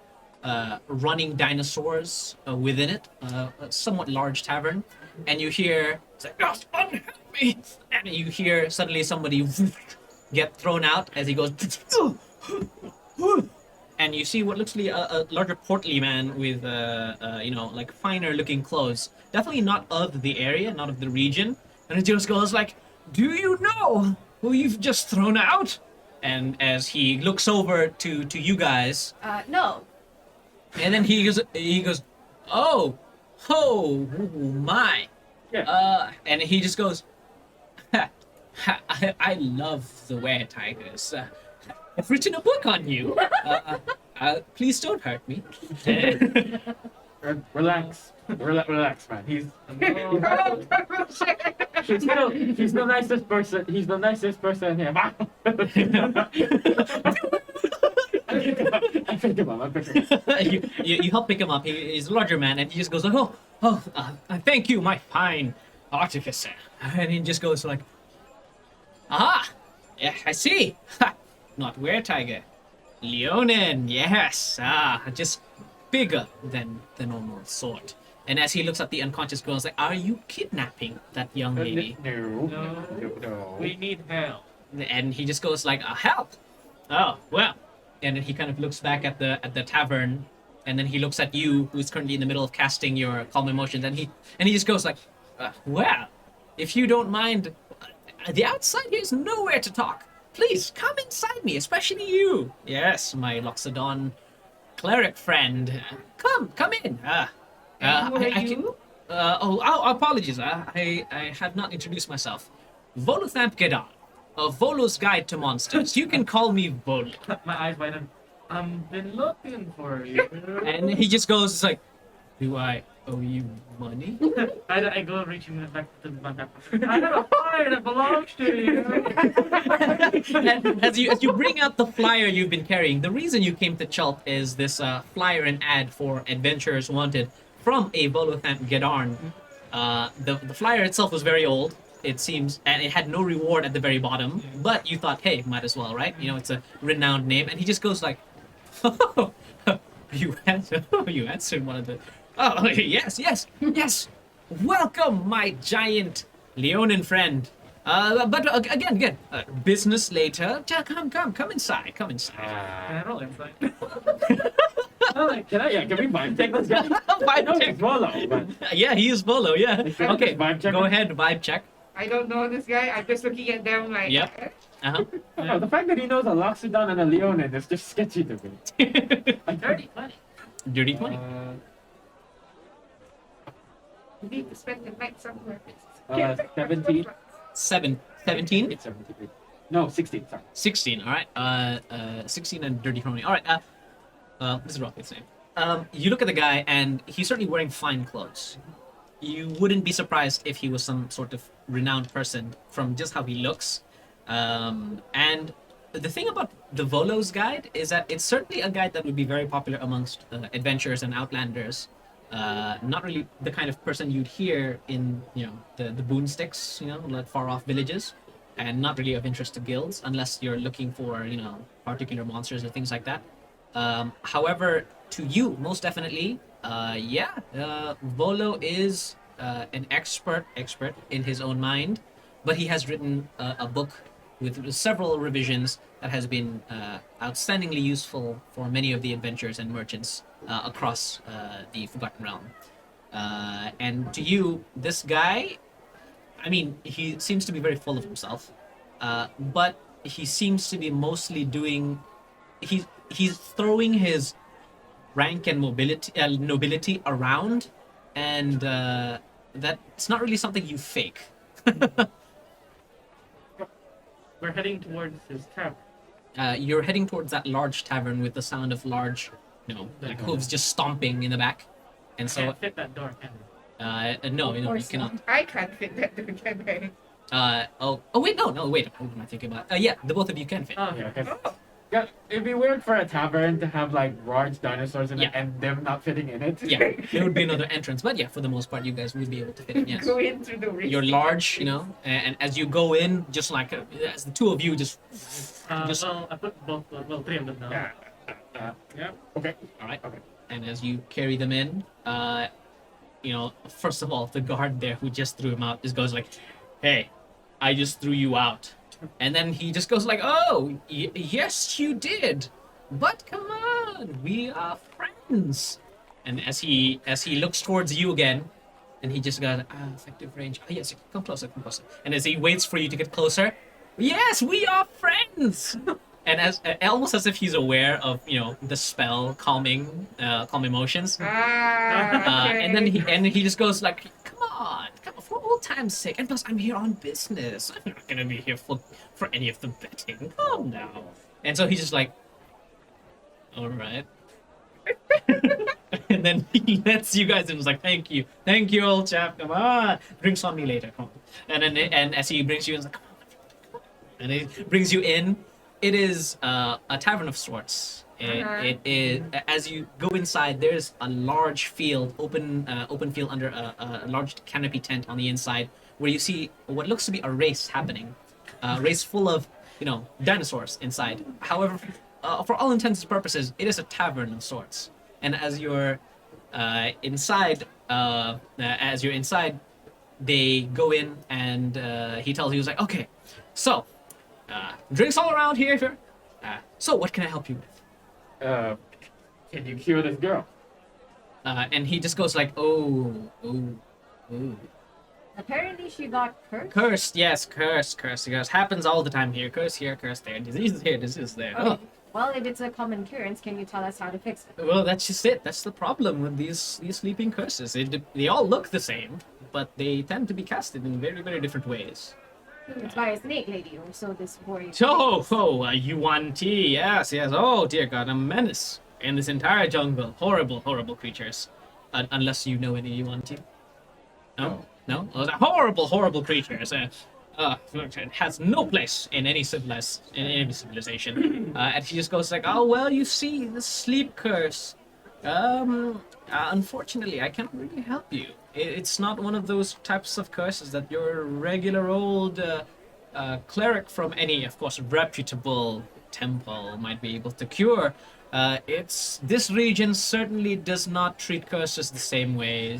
running dinosaurs within it, a somewhat large tavern, and you hear it's like, "Just unhelp me!" And you hear suddenly somebody get thrown out as he goes. And you see what looks like a larger portly man with like finer looking clothes, definitely not of the area, not of the region, and it just goes like, "Do you know who you've just thrown out?" And as he looks over to you guys, No. and then he goes, "Oh my," and he just goes, I love the Were-Tigers. I've written a book on you. Please don't hurt me." Relax, man. He's the nicest person. He's the nicest person here. I picked him up. You help pick him up. He's a larger man, and he just goes like, thank you, my fine artificer. And he just goes like, "Aha, yeah, I see. Not Were-Tiger, Leonin, yes. Just bigger than the normal sort." And as he looks at the unconscious girl, he's like, "Are you kidnapping that young lady?" No. We need help. And he just goes like, "Help? Oh, well." And then he kind of looks back at the tavern, and then he looks at you, who's currently in the middle of casting your calm emotions, and he just goes like, "Well, if you don't mind, the outside here is nowhere to talk. Please come inside me, especially you. Yes, my Loxodon cleric friend. Come in. Who are you? Apologies. I have not introduced myself. Volothamp Gedan, of Volo's Guide to Monsters. You can call me Volo." My eyes widen. I've been looking for you. And he just goes, it's like, "Do I owe you money?" I go reaching back to my back. I have a flyer that belongs to you. And as you bring out the flyer you've been carrying, the reason you came to Chult is this flyer and ad for Adventurers Wanted from a Volothamp Gedarn. The flyer itself was very old, it seems, and it had no reward at the very bottom, but you thought, hey, might as well, right? It's a renowned name. And he just goes like, you answered one of the... Oh, yes. Welcome, my giant Leonin friend. But again, business later. Come inside. Can I roll insight? Can we vibe check this guy? I know he's Volo, but Yeah, he is Volo, yeah. can Okay, just vibe check go him? ahead, vibe check. I don't know this guy. I'm just looking at them like. Yep. Uh-huh. Oh, the fact that he knows a Loxodon and a Leonin is just sketchy to me. Dirty 20. Dirty 20. You need to spend the night somewhere. 17. 17? It's 17. No, 16. Sorry. 16, alright. 16 and dirty 20. Alright, this is roughly the same. You look at the guy, and he's certainly wearing fine clothes. You wouldn't be surprised if he was some sort of renowned person from just how he looks. And the thing about the Volo's guide is that it's certainly a guide that would be very popular amongst adventurers and outlanders. Not really the kind of person you'd hear in the boonsticks, like far off villages, and not really of interest to guilds unless you're looking for particular monsters or things like that. However, to you, most definitely, Volo is an expert in his own mind, but he has written a book with several revisions that has been outstandingly useful for many of the adventurers and merchants across the Forgotten Realm. And to you, this guy, I mean, he seems to be very full of himself, but he seems to be mostly doing. He's throwing his rank and nobility around, and that's not really something you fake. We're heading towards his camp. You're heading towards that large tavern with the sound of large, like hooves just stomping in the back, and so Can't fit that door, can we? no, Of you course cannot. I can't fit that door, can I? Oh wait, no, wait. What am I thinking about? Yeah, the both of you can fit. Oh, Yeah, 'cause- Oh, yeah, it'd be weird for a tavern to have like large dinosaurs in it Yeah. and them not fitting in it. Yeah, there would be another entrance, but yeah, for the most part, you guys would be able to fit in. Yes. Go in through the window. You're large, and as you go in, just like as the two of you just Just- Well, I put both, three of them down. Yeah. Okay. all right. Okay. And as you carry them in, first of all, the guard there who just threw him out just goes like, "Hey, I just threw you out," and then he just goes like, "Oh, yes, you did, but come on, we are friends." And as he looks towards you again, and he just goes, effective range. Oh, yes, come closer. And as he waits for you to get closer, yes, we are friends. And as almost as if he's aware of the spell calming emotions. Okay. And then he just goes like, come on, for old time's sake. And plus, I'm here on business. I'm not gonna be here for any of the betting. Calm down. And so he's just like, all right. And then he lets you guys in. Was like, thank you, old chap. Come on, drinks on me later. Come on. And as he brings you in, he's like, come on. And he brings you in. It is a tavern of sorts. It is, as you go inside, there's a large field, open field under a large canopy tent on the inside, where you see what looks to be a race happening, a race full of dinosaurs inside. However, for all intents and purposes, it is a tavern of sorts. And as you're inside, they go in and he tells you, he's like, okay, so drinks all around here. So what can I help you with? Can you cure this girl? And he just goes like, oh. Apparently she got cursed. Cursed, yes, cursed. He goes, happens all the time here. Curse here, curse there. Disease here, disease there. Okay. Well, if it's a common occurrence, can you tell us how to fix it? Well, that's just it. That's the problem with these sleeping curses. They all look the same, but they tend to be casted in very, very different ways. It's by a snake lady, or so this boy. Yuan Ti, yes. Oh, dear God, a menace in this entire jungle. Horrible creatures. Unless you know any Yuan Ti. No? Oh, they're horrible creatures. It has no place in any civilization. And he just goes like, oh, well, you see, the sleep curse. Unfortunately, I can't really help you. It's not one of those types of curses that your regular old cleric from any, of course, reputable temple might be able to cure. This region certainly does not treat curses the same way.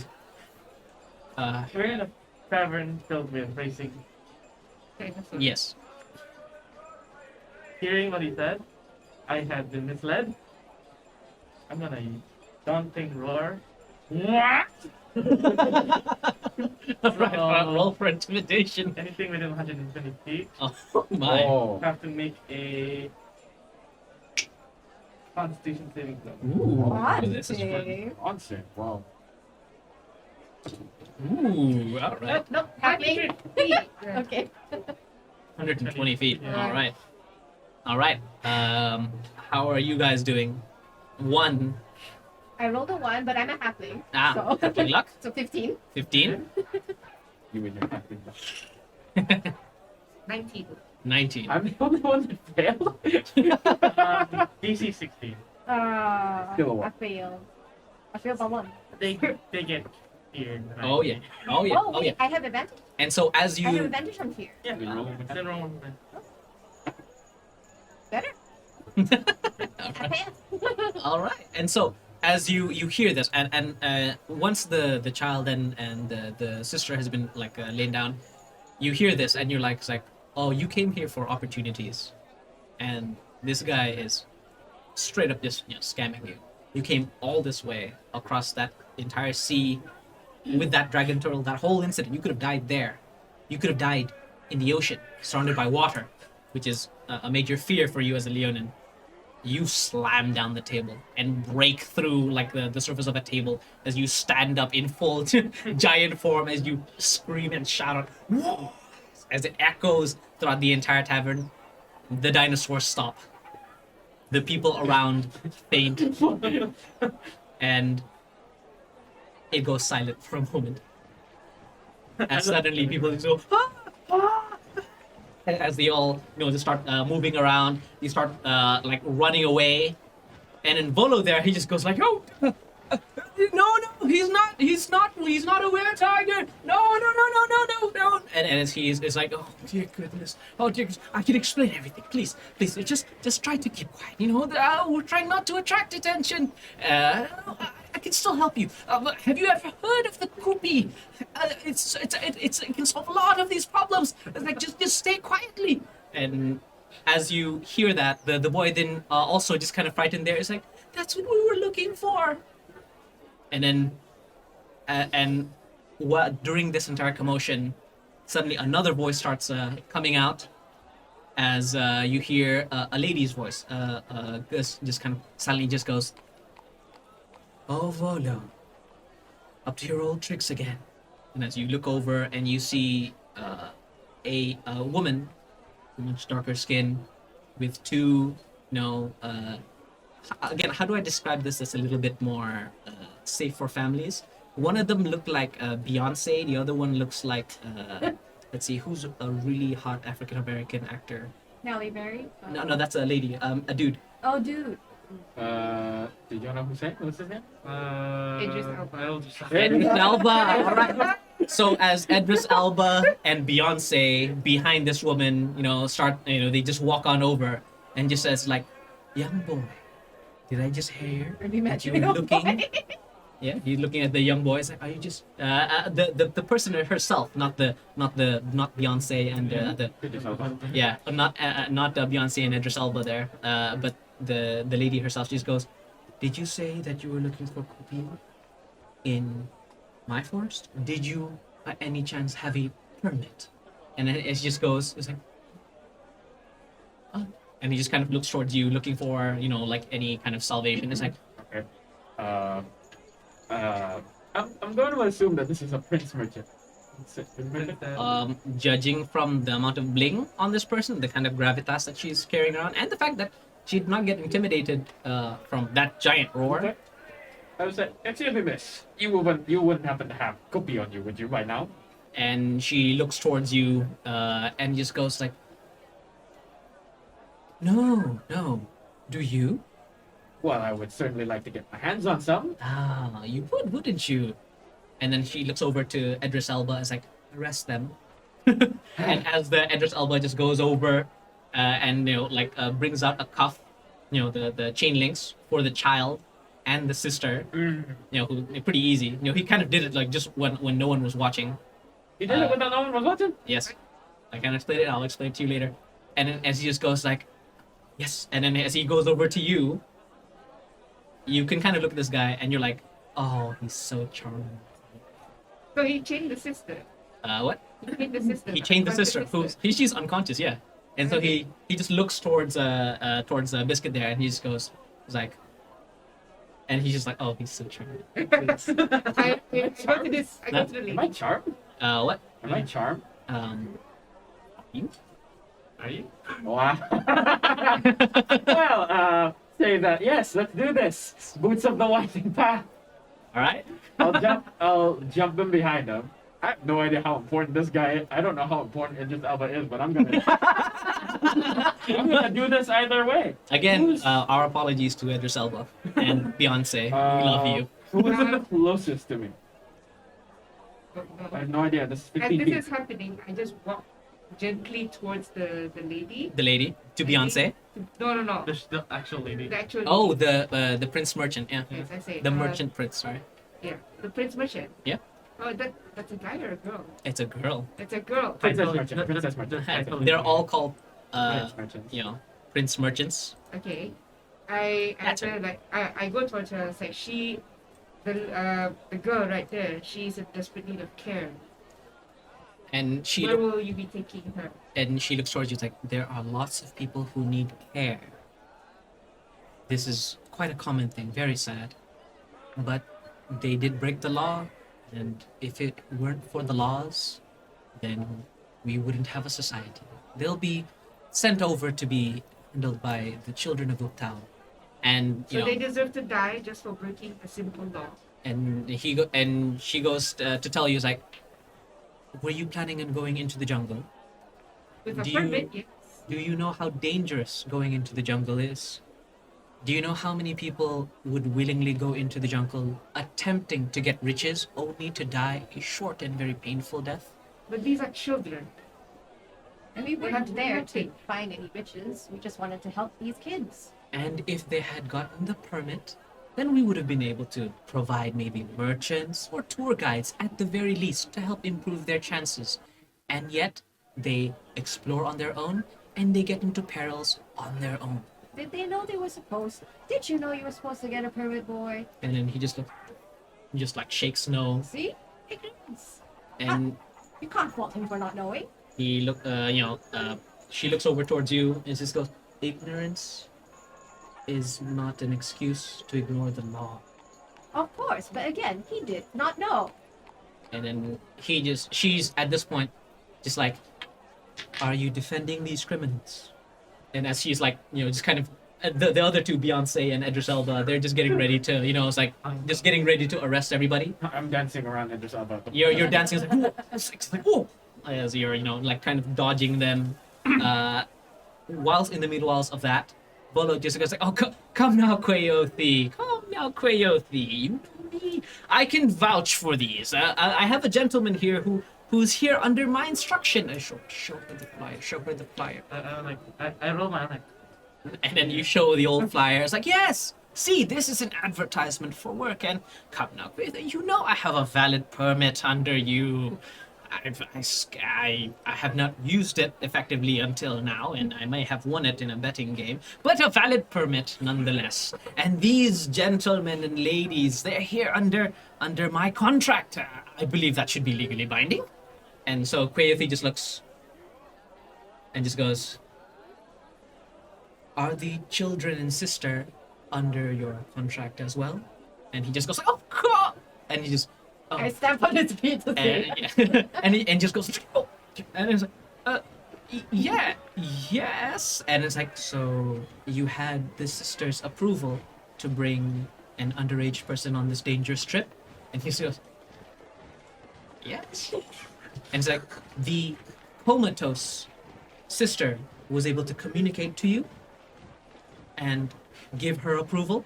We're in a tavern filled with racing. Yes. Hearing what he said, I had been misled. I'm gonna daunting roar. What? Right, roll for intimidation. Anything within 120 feet Oh my. Oh. have to make a Constitution saving throw. Ooh, What? this is fun. Monster. Wow. Ooh, all right. No, halfling. Okay. 120 feet. Yeah. All right. How are you guys doing? 1. I rolled a 1, but I'm a halfling. So So, good luck. so 15. 15. You and your acting. 19. 19. I'm the only one that failed. DC 16. Still a I one. failed. I failed by one. They get feared. Oh yeah. Oh yeah. Oh Oh wait, yeah. I have advantage. And so as I have you advantage on fear. Yeah. You roll with Then roll with Better. I passed. all right, and so as you hear this, and once the child and the sister has been like laid down, you hear this and you're like, it's like, oh, you came here for opportunities, and this guy is straight up just scamming you. You came all this way across that entire sea with that dragon turtle. That whole incident, you could have died there. You could have died in the ocean, surrounded by water, which is a major fear for you as a Leonin. You slam down the table and break through like the surface of a table as you stand up in full giant form, as you scream and shout out, "Whoa!" As it echoes throughout the entire tavern. The dinosaurs stop. The people around faint, and it goes silent for a moment. And suddenly people just go, "Ah! Ah!" As they all, just start moving around. They start like running away, and then Volo there, he just goes like, "Oh, no, he's not a were-tiger. No. And as it's like, oh dear goodness, I can explain everything. Please, just try to keep quiet. We're trying not to attract attention. I can still help you. Have you ever heard of the Kupi? It can solve a lot of these problems. Like just stay quietly." And as you hear that, the boy then also just kind of frightened there. It's like, that's what we were looking for. And then, during this entire commotion, suddenly another voice starts coming out as you hear a lady's voice. Just kind of suddenly just goes, "Oh, Volo, up to your old tricks again." And as you look over and you see a woman, much darker skin, with two, again, how do I describe this as a little bit more safe for families? One of them looked like Beyonce. The other one looks like, let's see, who's a really hot African American actor? Halle Berry. No, that's a lady. A dude. Oh, dude. Did you know who said? What's his name? Idris Elba. Idris Elba. All right. So as Idris Elba and Beyonce behind this woman, start, they just walk on over and just says like, "Young boy, did I just hear Are you that you're imagining? looking?" Yeah, he's looking at the young boy. It's like, "Are you just the person herself, not Beyonce and the yeah, not Beyonce and Idris Elba there, but the lady herself just goes, "Did you say that you were looking for Kupi in my forest? Did you by any chance have a permit?" And then it just goes, it's like, "Oh," and he just kind of looks towards you, looking for like any kind of salvation. It's like, Okay. I'm going to assume that this is a prince merchant. judging from the amount of bling on this person, the kind of gravitas that she's carrying around, and the fact that she did not get intimidated from that giant roar. Okay. I was like, "Excuse me, miss. You wouldn't happen to have Kupi on you, would you, right now?" And she looks towards you and just goes like, "No. Do you? Well, I would certainly like to get my hands on some. Ah, you would, wouldn't you?" And then she looks over to Idris Elba and is like, "Arrest them." And as the Idris Elba just goes over and brings out a cuff, the chain links for the child and the sister, who pretty easy. He kind of did it like just when no one was watching. You did it without no one was watching? Yes, I can explain it. I'll explain it to you later. And then as he just goes like, "Yes," and then as he goes over to you, you can kind of look at this guy and you're like, "Oh, he's so charming." So he chained the sister. What? He chained the sister. He chained the Where's sister. She's unconscious, yeah. And so he just looks towards Biscuit there, and he just goes, he's like, and he's just like, "Oh, he's so charming." I go to this. I go to the Am I lady. charmed? What? Am I charmed? You? Are you? Wow. Well, say that. Yes, let's do this. Boots of the winding path. All right. I'll jump in behind him, I have no idea how important this guy is. I don't know how important Idris Elba is, but I'm gonna I'm gonna do this either way. Again, Who's- our apologies to Idris Elba and Beyonce. We love you. Who is the closest to me? But I have no idea. This is as 15 this feet. is happening, I just walk gently towards the lady. The lady to Beyonce. No. The actual lady. The actual. Oh, the Prince Merchant. Yeah. Yes, I say. The Merchant Prince. Sorry. Yeah, the Prince Merchant. Yeah. Oh, that's a guy or a girl? It's a girl. It's a girl. Princess Merchant. Princess Merchant. They're all called, Prince Merchant. you know, Prince Merchants. Okay. I That's after like I go towards her. It's like the girl right there. She's in desperate need of care. And she Where will you be taking her? looks towards you. It's like there are lots of people who need care. This is quite a common thing. Very sad, but they did break the law, and if it weren't for the laws, then we wouldn't have a society. They'll be sent over to be handled by the children of Uktao, and So you know. they deserve to die just for breaking a simple law. And she goes to tell you, is like, were you planning on going into the jungle? With a Do you- permit, yes. Do you know how dangerous going into the jungle is? Do you know how many people would willingly go into the jungle attempting to get riches only to die a short and very painful death? But these are children. And we They have weren't to do there to nothing. find any riches. We just wanted to help these kids. And if they had gotten the permit, then we would have been able to provide maybe merchants or tour guides at the very least to help improve their chances. And yet, they explore on their own and they get into perils on their own. Did they know they were supposed? Did you know you were supposed to get a permit, boy? And then he just like shakes no, See? Ignorance. and You can't fault him for not knowing. he she looks over towards you and just goes, ignorance is not an excuse to ignore the law. Of course, but again, he did not know. And then she's at this point just like, are you defending these criminals? And as she's like, just kind of, the other two, Beyonce and Idris Elba, they're just getting ready to, it's like, just getting ready to arrest everybody. I'm dancing around Idris Elba. You're dancing, it's like, whoa, it's like, whoa, as you're, like kind of dodging them. Whilst in the meanwhile of that, Bolo just goes like, oh, come now, Quayothi. Come now, Quayothi. You know me. I can vouch for these. I have a gentleman here who's here under my instruction. I show her the flyer. Show her the flyer. I roll my eye, like, And then you show the old flyer. It's like, yes, see, this is an advertisement for work. And come now, Quayothi, you know I have a valid permit under you. I have not used it effectively until now, and I may have won it in a betting game, but a valid permit nonetheless. And these gentlemen and ladies, they're here under my contract. I believe that should be legally binding. And so Quayothi just looks and just goes, are the children and sister under your contract as well? And he just goes like, of course! And he just, oh. I stamp on his feet to say. And, and just goes, oh, and it's like, yeah, yes. And it's like, so you had the sister's approval to bring an underage person on this dangerous trip? And he goes, yes. And it's like, the comatose sister was able to communicate to you and give her approval?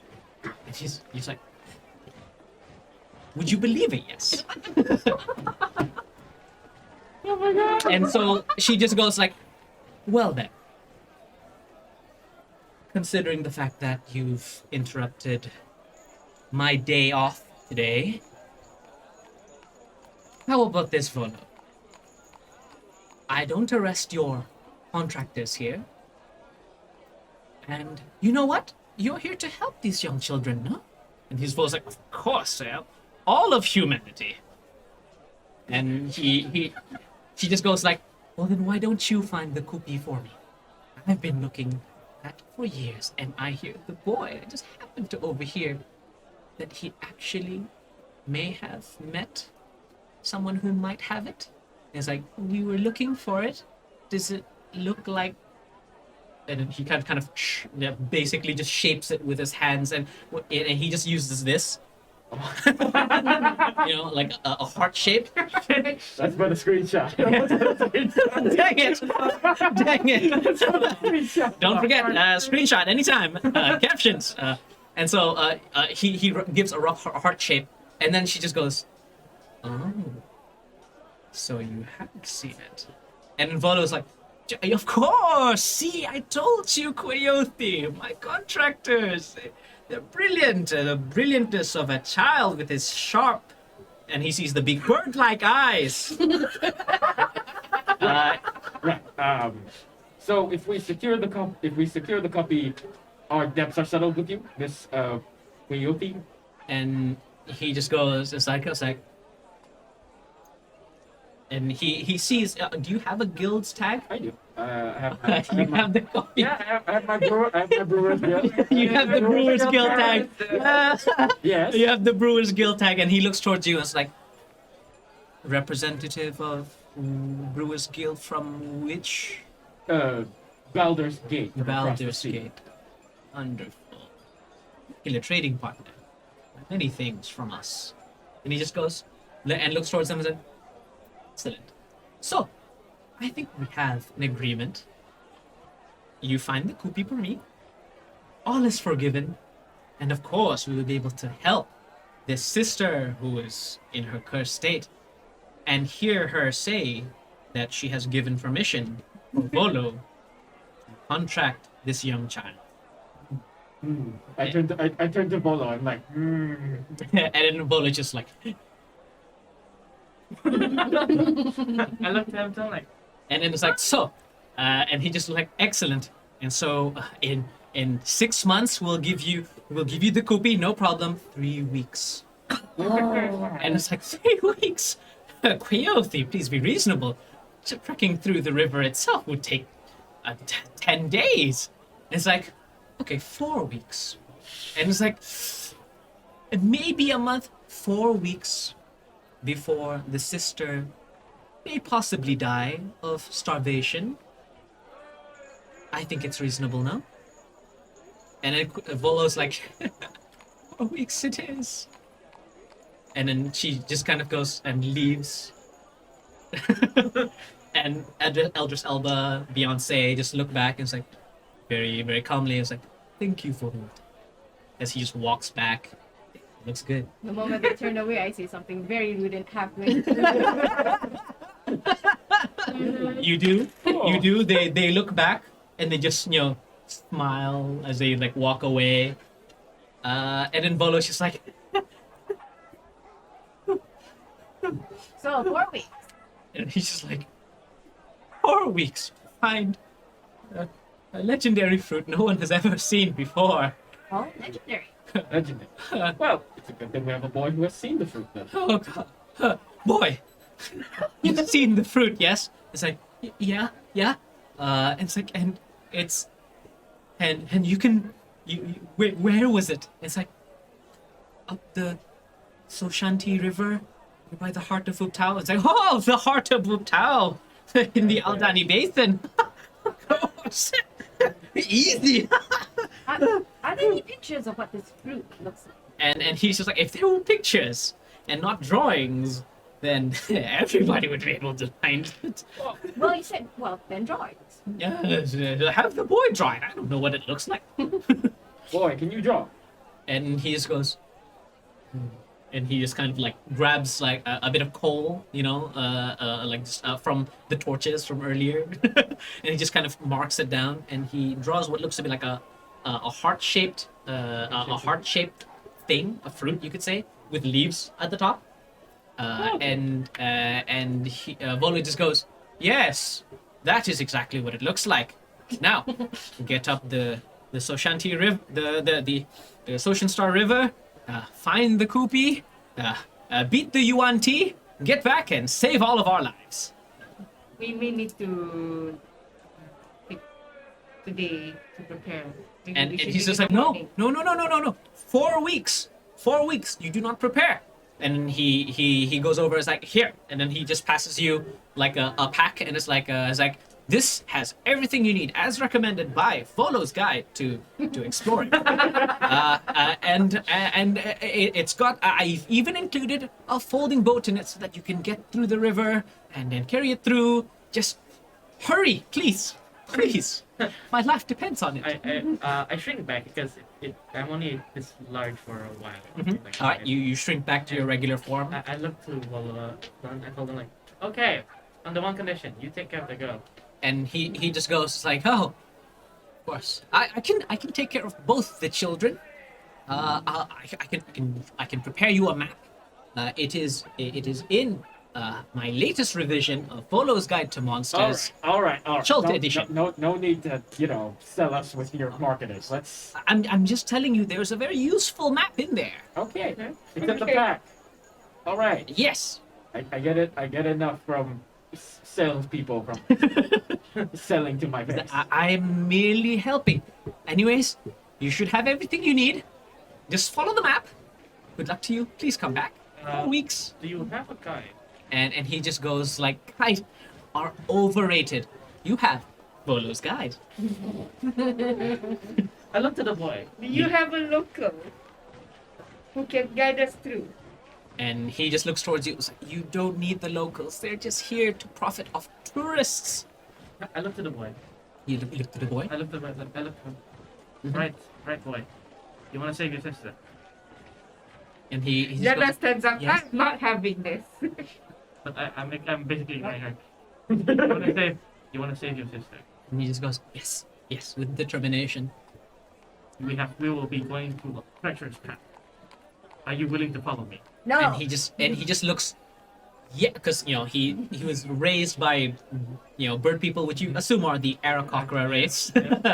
And he's like, would you believe it? Yes. Oh my god! And so she just goes like, well then, considering the fact that you've interrupted my day off today, how about this, Volo? I don't arrest your contractors here. And you know what? You're here to help these young children, no? And his voice like, of course, sir. All of humanity. And she just goes like, well then why don't you find the Kupi for me? I've been looking at for years, and I hear the boy, I just happened to overhear that he actually may have met someone who might have it. It's like, we were looking for it. Does it look like... And then he kind of basically just shapes it with his hands, and he just uses this. You know, like a heart shape. That's for the screenshot. Dang it! Dang it! Don't forget, screenshot anytime. Captions. And so he gives a rough heart shape, and then she just goes, "Oh, so you have seen it?" And Volo's like, "Of course. See, I told you, Coyote. My contractors, they're brilliant. The brilliantness of a child with his sharp." And he sees the big bird-like eyes. Right. So if we secure the copy, our debts are settled with you, Miss Coyote. And he just goes, it's like, and he sees. Do you have a guild's tag? I do. I You have my, have the copy. yeah, I have my brewer's guild. You have the Brewer's Guild tag. Yes. You have the Brewer's Guild tag, and he looks towards you and it's like, representative of Brewer's Guild from which? Baldur's Gate. from across the Baldur's sea. Gate. Wonderful. Killer trading partner. Many things from us. And he just goes and looks towards them and says, excellent. So, I think we have an agreement. You find the Kupi for me. All is forgiven. And of course, we will be able to help this sister who is in her cursed state and hear her say that she has given permission for Volo to contract this young child. I turned to Bolo. I'm like, And then Volo just like, I looked at him like, and then it's like, so, and he just like, excellent. And so in 6 months we'll give you the Kupi, no problem. 3 weeks. And it's like 3 weeks. Coyote, please be reasonable. Trekking through the river itself would take 10 days. And it's like, okay, 4 weeks. And it's like, maybe a month, 4 weeks before the sister may possibly die of starvation. I think it's reasonable now. And then Volo's like, 4 weeks it is. And then she just kind of goes and leaves. And Eldris Elba, Beyonce just look back and it's like, very, very calmly, it's like, thank you for that. As he just walks back. Looks good. The moment they turn away, I see something very rude and halfway. You do? You do? They look back and they just, smile as they like walk away. And then Volo's just like, So 4 weeks. and he's just like, 4 weeks. Find a legendary fruit no one has ever seen before. Oh, legendary. legendary. Well, it's a good thing we have a boy who has seen the fruit then. Oh God, boy, you've seen the fruit, yes? It's like, yeah. And it's like, and it's, and you can, where was it? It's like, up the Soshanti River, by the heart of Uptao. It's like, oh, the heart of Uptao, in the Aldani Basin. Oh, shit. Easy. Are there any pictures of what this fruit looks like? And he's just like, if there were pictures and not drawings, then everybody would be able to find it. Well, you said, well, then drawings. Yes, have the boy draw it. I don't know what it looks like. Boy, can you draw? And he just goes, and he just kind of like grabs like a bit of coal, like just from the torches from earlier, and he just kind of marks it down, and he draws what looks to be like a heart-shaped thing, a fruit you could say, with leaves at the top. And Volo just goes, yes, that is exactly what it looks like. Now, get up the Soshanti River, the Soshan Star River, find the Kupi, beat the Yuan Ti, get back and save all of our lives. We may need to take today to prepare. Maybe And we should he's do just it like, in the no. morning. 4 weeks. 4 weeks. You do not prepare. And he goes over. It's like, here. And then he just passes you like a pack, and it's like This has everything you need, as recommended by Volo's Guide to Exploring. It's got. I've even included a folding boat in it so that you can get through the river and then carry it through. Just hurry, please, please. My life depends on it. I shrink back because I'm only this large for a while. Like, All right, you shrink back to your regular form. I look to Lola. I told him like, okay, on the one condition, you take care of the girl. And he just goes like, oh, of course, I can take care of both the children. I can prepare you a map. It is in my latest revision of Volo's Guide to Monsters. All right. Chult edition. No need to, sell us with your marketing. Let's. I'm just telling you, there's a very useful map in there. Okay. It's in the pack. All right. Yes. I get it. I get enough from salespeople from selling to my face. I'm merely helping. Anyways, you should have everything you need. Just follow the map. Good luck to you. Please come back. 4 weeks. Do you have a guide? And he just goes like, guys are overrated. You have Volo's Guide. I looked at the boy. Do you have a local who can guide us through? And he just looks towards you. It's like, you don't need the locals. They're just here to profit off tourists. I looked at the boy. You look at the boy. I looked at him. Right, boy. You want to save your sister? And he just Jana goes, stands up. Yes. I'm not having this. But I'm basically ignoring her. You want to save your sister? and he just goes, yes, with determination. We will be going through a treacherous path. Are you willing to follow me? No. And he just looks, yeah, because he was raised by bird people, which you assume are the Arakocra race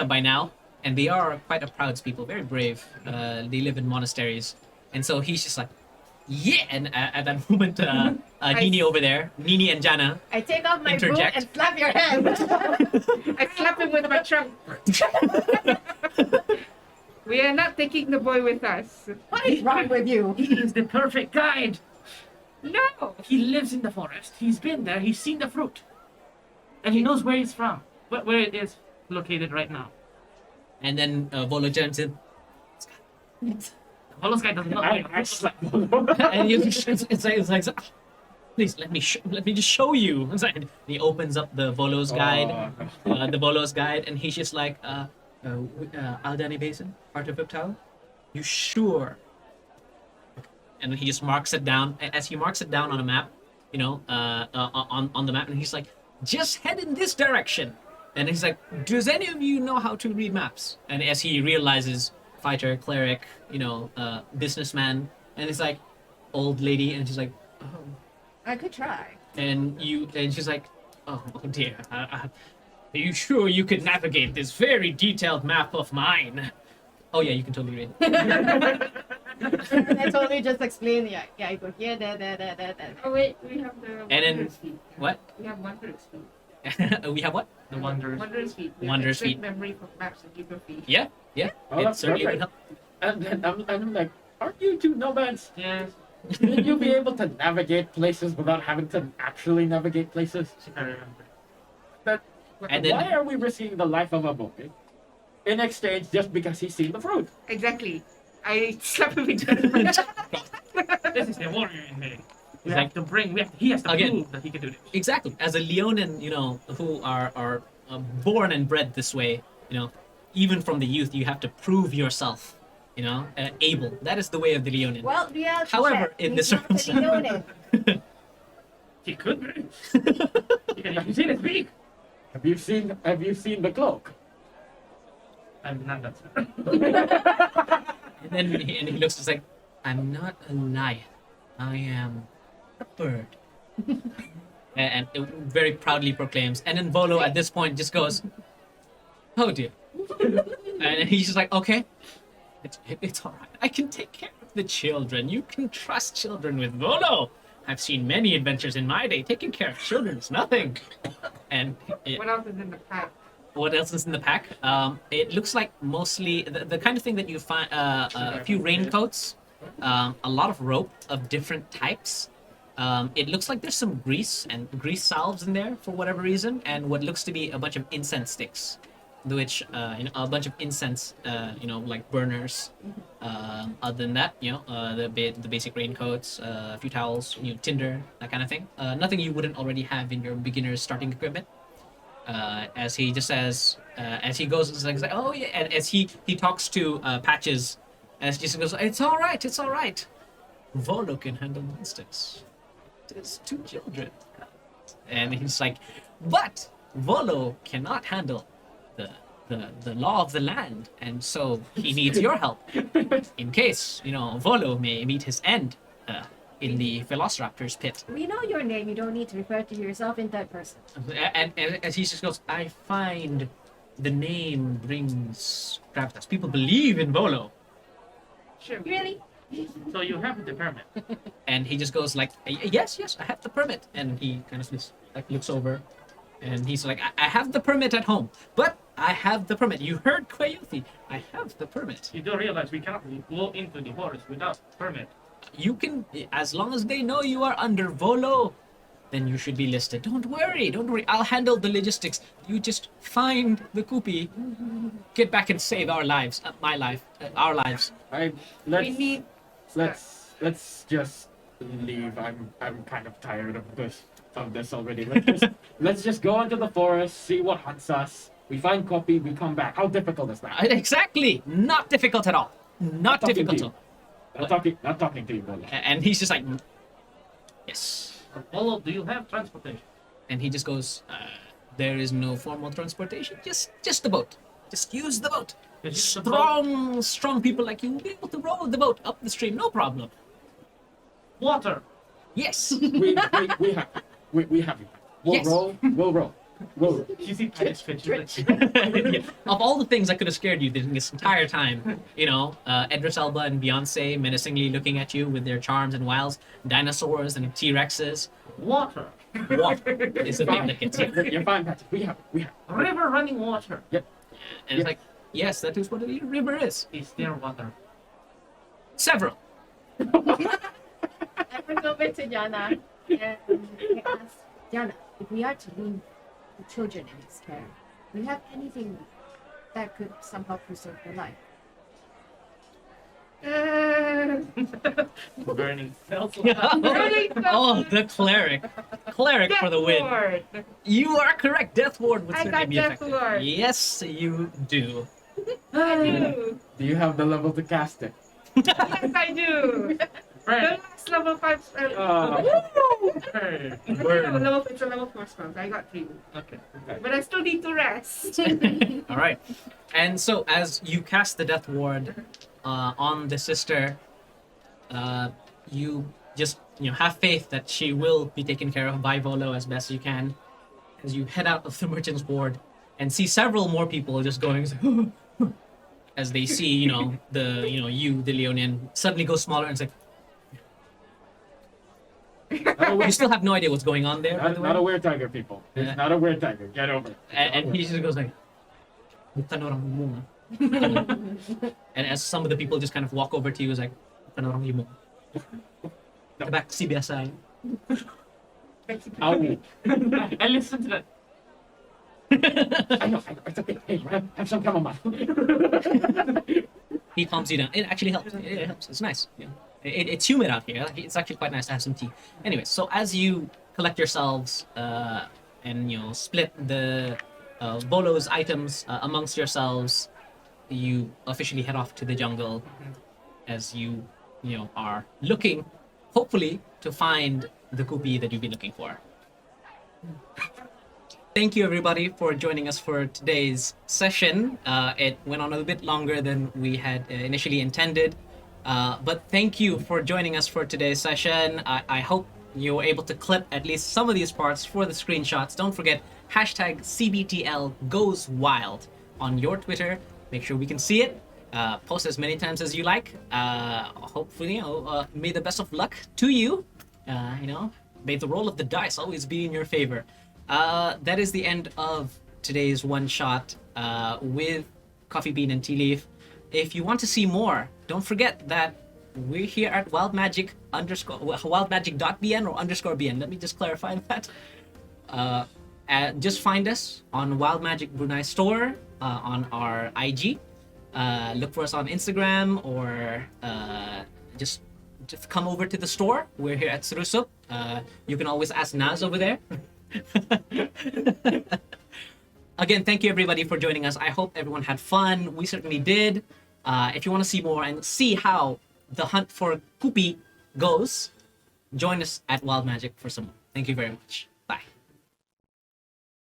by now, and they are quite a proud people, very brave. They live in monasteries, and so he's just like, yeah. And at that moment, Nini over there, Nini and Jana, I take off my boot interject. and slap your hand. I slap him with my trunk. We are not taking the boy with us. What is wrong with you? He is the perfect guide. No. He lives in the forest. He's been there. He's seen the fruit, and he knows where it's from, where it is located right now. And then Volo jumps in, All those guy doesn't know. I slap and it's like, please let me just show you. It's like, and he opens up the Volo's guide, and he's just like, Aldani Basin, Heart of Iptal, you sure? And then he just marks it down. As he marks it down on a map, on the map, and he's like, just head in this direction. And he's like, does any of you know how to read maps? And as he realizes, fighter, cleric, businessman, and it's like, old lady, and she's like, oh. I could try. And she's like, oh dear, are you sure you could navigate this very detailed map of mine? Oh yeah, you can totally read. And I totally just explain, I go here, there. Oh wait, we have the. And then- Wondrous Feet. What? We have Wondrous Feet. We have what? The wonders. Wondrous Feet. We have Wondrous expert Feet. memory for maps and geography. Yeah, Oh, it that's certainly would perfect. help. And then I'm like, aren't you two nomads? Yes. Shouldn't you be able to navigate places without having to actually navigate places? I remember. And then- Why are we risking the life of a boy in exchange just because he's seen the fruit? Exactly. I slap him with the This is the warrior in me. It's like, He has to Again. prove that he can do this. exactly. As a Leonin, who are born and bred this way, even from the youth, you have to prove yourself, able. That is the way of the Leonin. Well, reality However, check. in He's this not a circumstance- Leonin. He could be. You can see his beak. Have you seen the cloak? I'm not that smart. And then he looks just like, I'm not a lion. I am a bird. and it very proudly proclaims. And then Volo at this point just goes, oh dear. And he's just like, okay, it's all right. I can take care of the children. You can trust children with Volo. I've seen many adventures in my day. Taking care of children is nothing. And What else is in the pack? what else is in the pack? It looks like mostly the kind of thing that you find, a few raincoats, a lot of rope of different types, It looks like there's some grease salves in there for whatever reason, and what looks to be a bunch of incense sticks, which a bunch of incense, like burners. Other than that, the basic raincoats, a few towels, tinder, that kind of thing. Nothing you wouldn't already have in your beginner's starting equipment. As he just says, as he goes, it's like, oh yeah, and as he talks to Patches, as he just goes, it's all right. Volo can handle monsters. There's 2 children, and he's like, but Volo cannot handle the law of the land, and so he needs your help in case Volo may meet his end in the Velociraptor's pit. We know your name. You don't need to refer to yourself in third person. And as he just goes, I find the name brings gravitas. People believe in Volo. Sure. Really? So you have the permit. And he just goes like, yes, I have the permit. And he kind of just looks over, and he's like, I have the permit at home, but I have the permit. You heard Coyote. I have the permit. You do realize we cannot go into the forest without permit. You can, as long as they know you are under Volo, then you should be listed. Don't worry. I'll handle the logistics. You just find the Kupi, get back and save our lives, our lives. We need. Let's just leave. I'm kind of tired of this already. Let's just go into the forest, see what hunts us. We find Kupi, we come back. How difficult is that? Exactly. Not difficult at all. Not difficult. Not talking to you, Volo. And he's just like, yes. Volo, do you have transportation? And he just goes, there is no formal transportation. Just the boat. Just use the boat. Is it the boat? Strong people like you will be able to row the boat up the stream, no problem. Water. Yes. We have it. We'll roll. You see Patches picture. Yeah. Of all the things that could have scared you this entire time, Idris Elba and Beyonce menacingly looking at you with their charms and wiles, dinosaurs and T-Rexes. Water. Water is the thing that gets you. You're fine, Patrick. We have it. River running water. Yep. And it's like, yes, that is what a river is. Is there water? Several. I went over to Jana and I asked, Jana, if we are to leave the children in his care, do you have anything that could somehow preserve their life? Burning cells. Oh, the cleric for the win. Lord. You are correct. Death Ward would I certainly got be Death effective. Ward. Yes, you do. I do. Do you have the level to cast it? Yes, I do. The Burn. last level 5 spell. Burn. It's a level 4 spell. I got 3. Okay. But I still need to rest. All right. And so as you cast the Death Ward on the sister, you just have faith that she will be taken care of by Volo as best you can. As you head out of the Merchant's Ward and see several more people just going as they see you, the Leonian, suddenly go smaller and it's like, you still have no idea what's going on there. By the way. Not a weird tiger, people. It's Yeah. not a weird tiger. Get over it. And he just goes like, "Bukan orang Hmong." And as some of the people just kind of walk over to you, is like, "Bukan orang Hmong." Back si biasa. Ow. I listen to that. I know. It's okay. Hey, have some chamomile. He calms you down. It actually helps. It helps. It's nice. Yeah. It's humid out here. It's actually quite nice to have some tea. Anyway, so as you collect yourselves and split the Volo's items amongst yourselves, you officially head off to the jungle as you are looking, hopefully, to find the Kupi that you've been looking for. Thank you, everybody, for joining us for today's session. It went on a bit longer than we had initially intended. But thank you for joining us for today's session. I hope you were able to clip at least some of these parts for the screenshots. Don't forget, hashtag CBTL goes wild on your Twitter. Make sure we can see it. Post as many times as you like. Hopefully, may the best of luck to you. May the roll of the dice always be in your favor. That is the end of today's one shot with Coffee Bean and Tea Leaf. If you want to see more, don't forget that we're here at wildmagic_wildmagic.bn or _bn. Let me just clarify that. Just find us on Wild Magic Brunei store on our IG. Look for us on Instagram or just come over to the store. We're here at Surusup. You can always ask Naz over there. Again, thank you everybody for joining us. I hope everyone had fun. We certainly did. If you want to see more and see how the hunt for Kupi goes, join us at Wild Magic for some more. Thank you very much.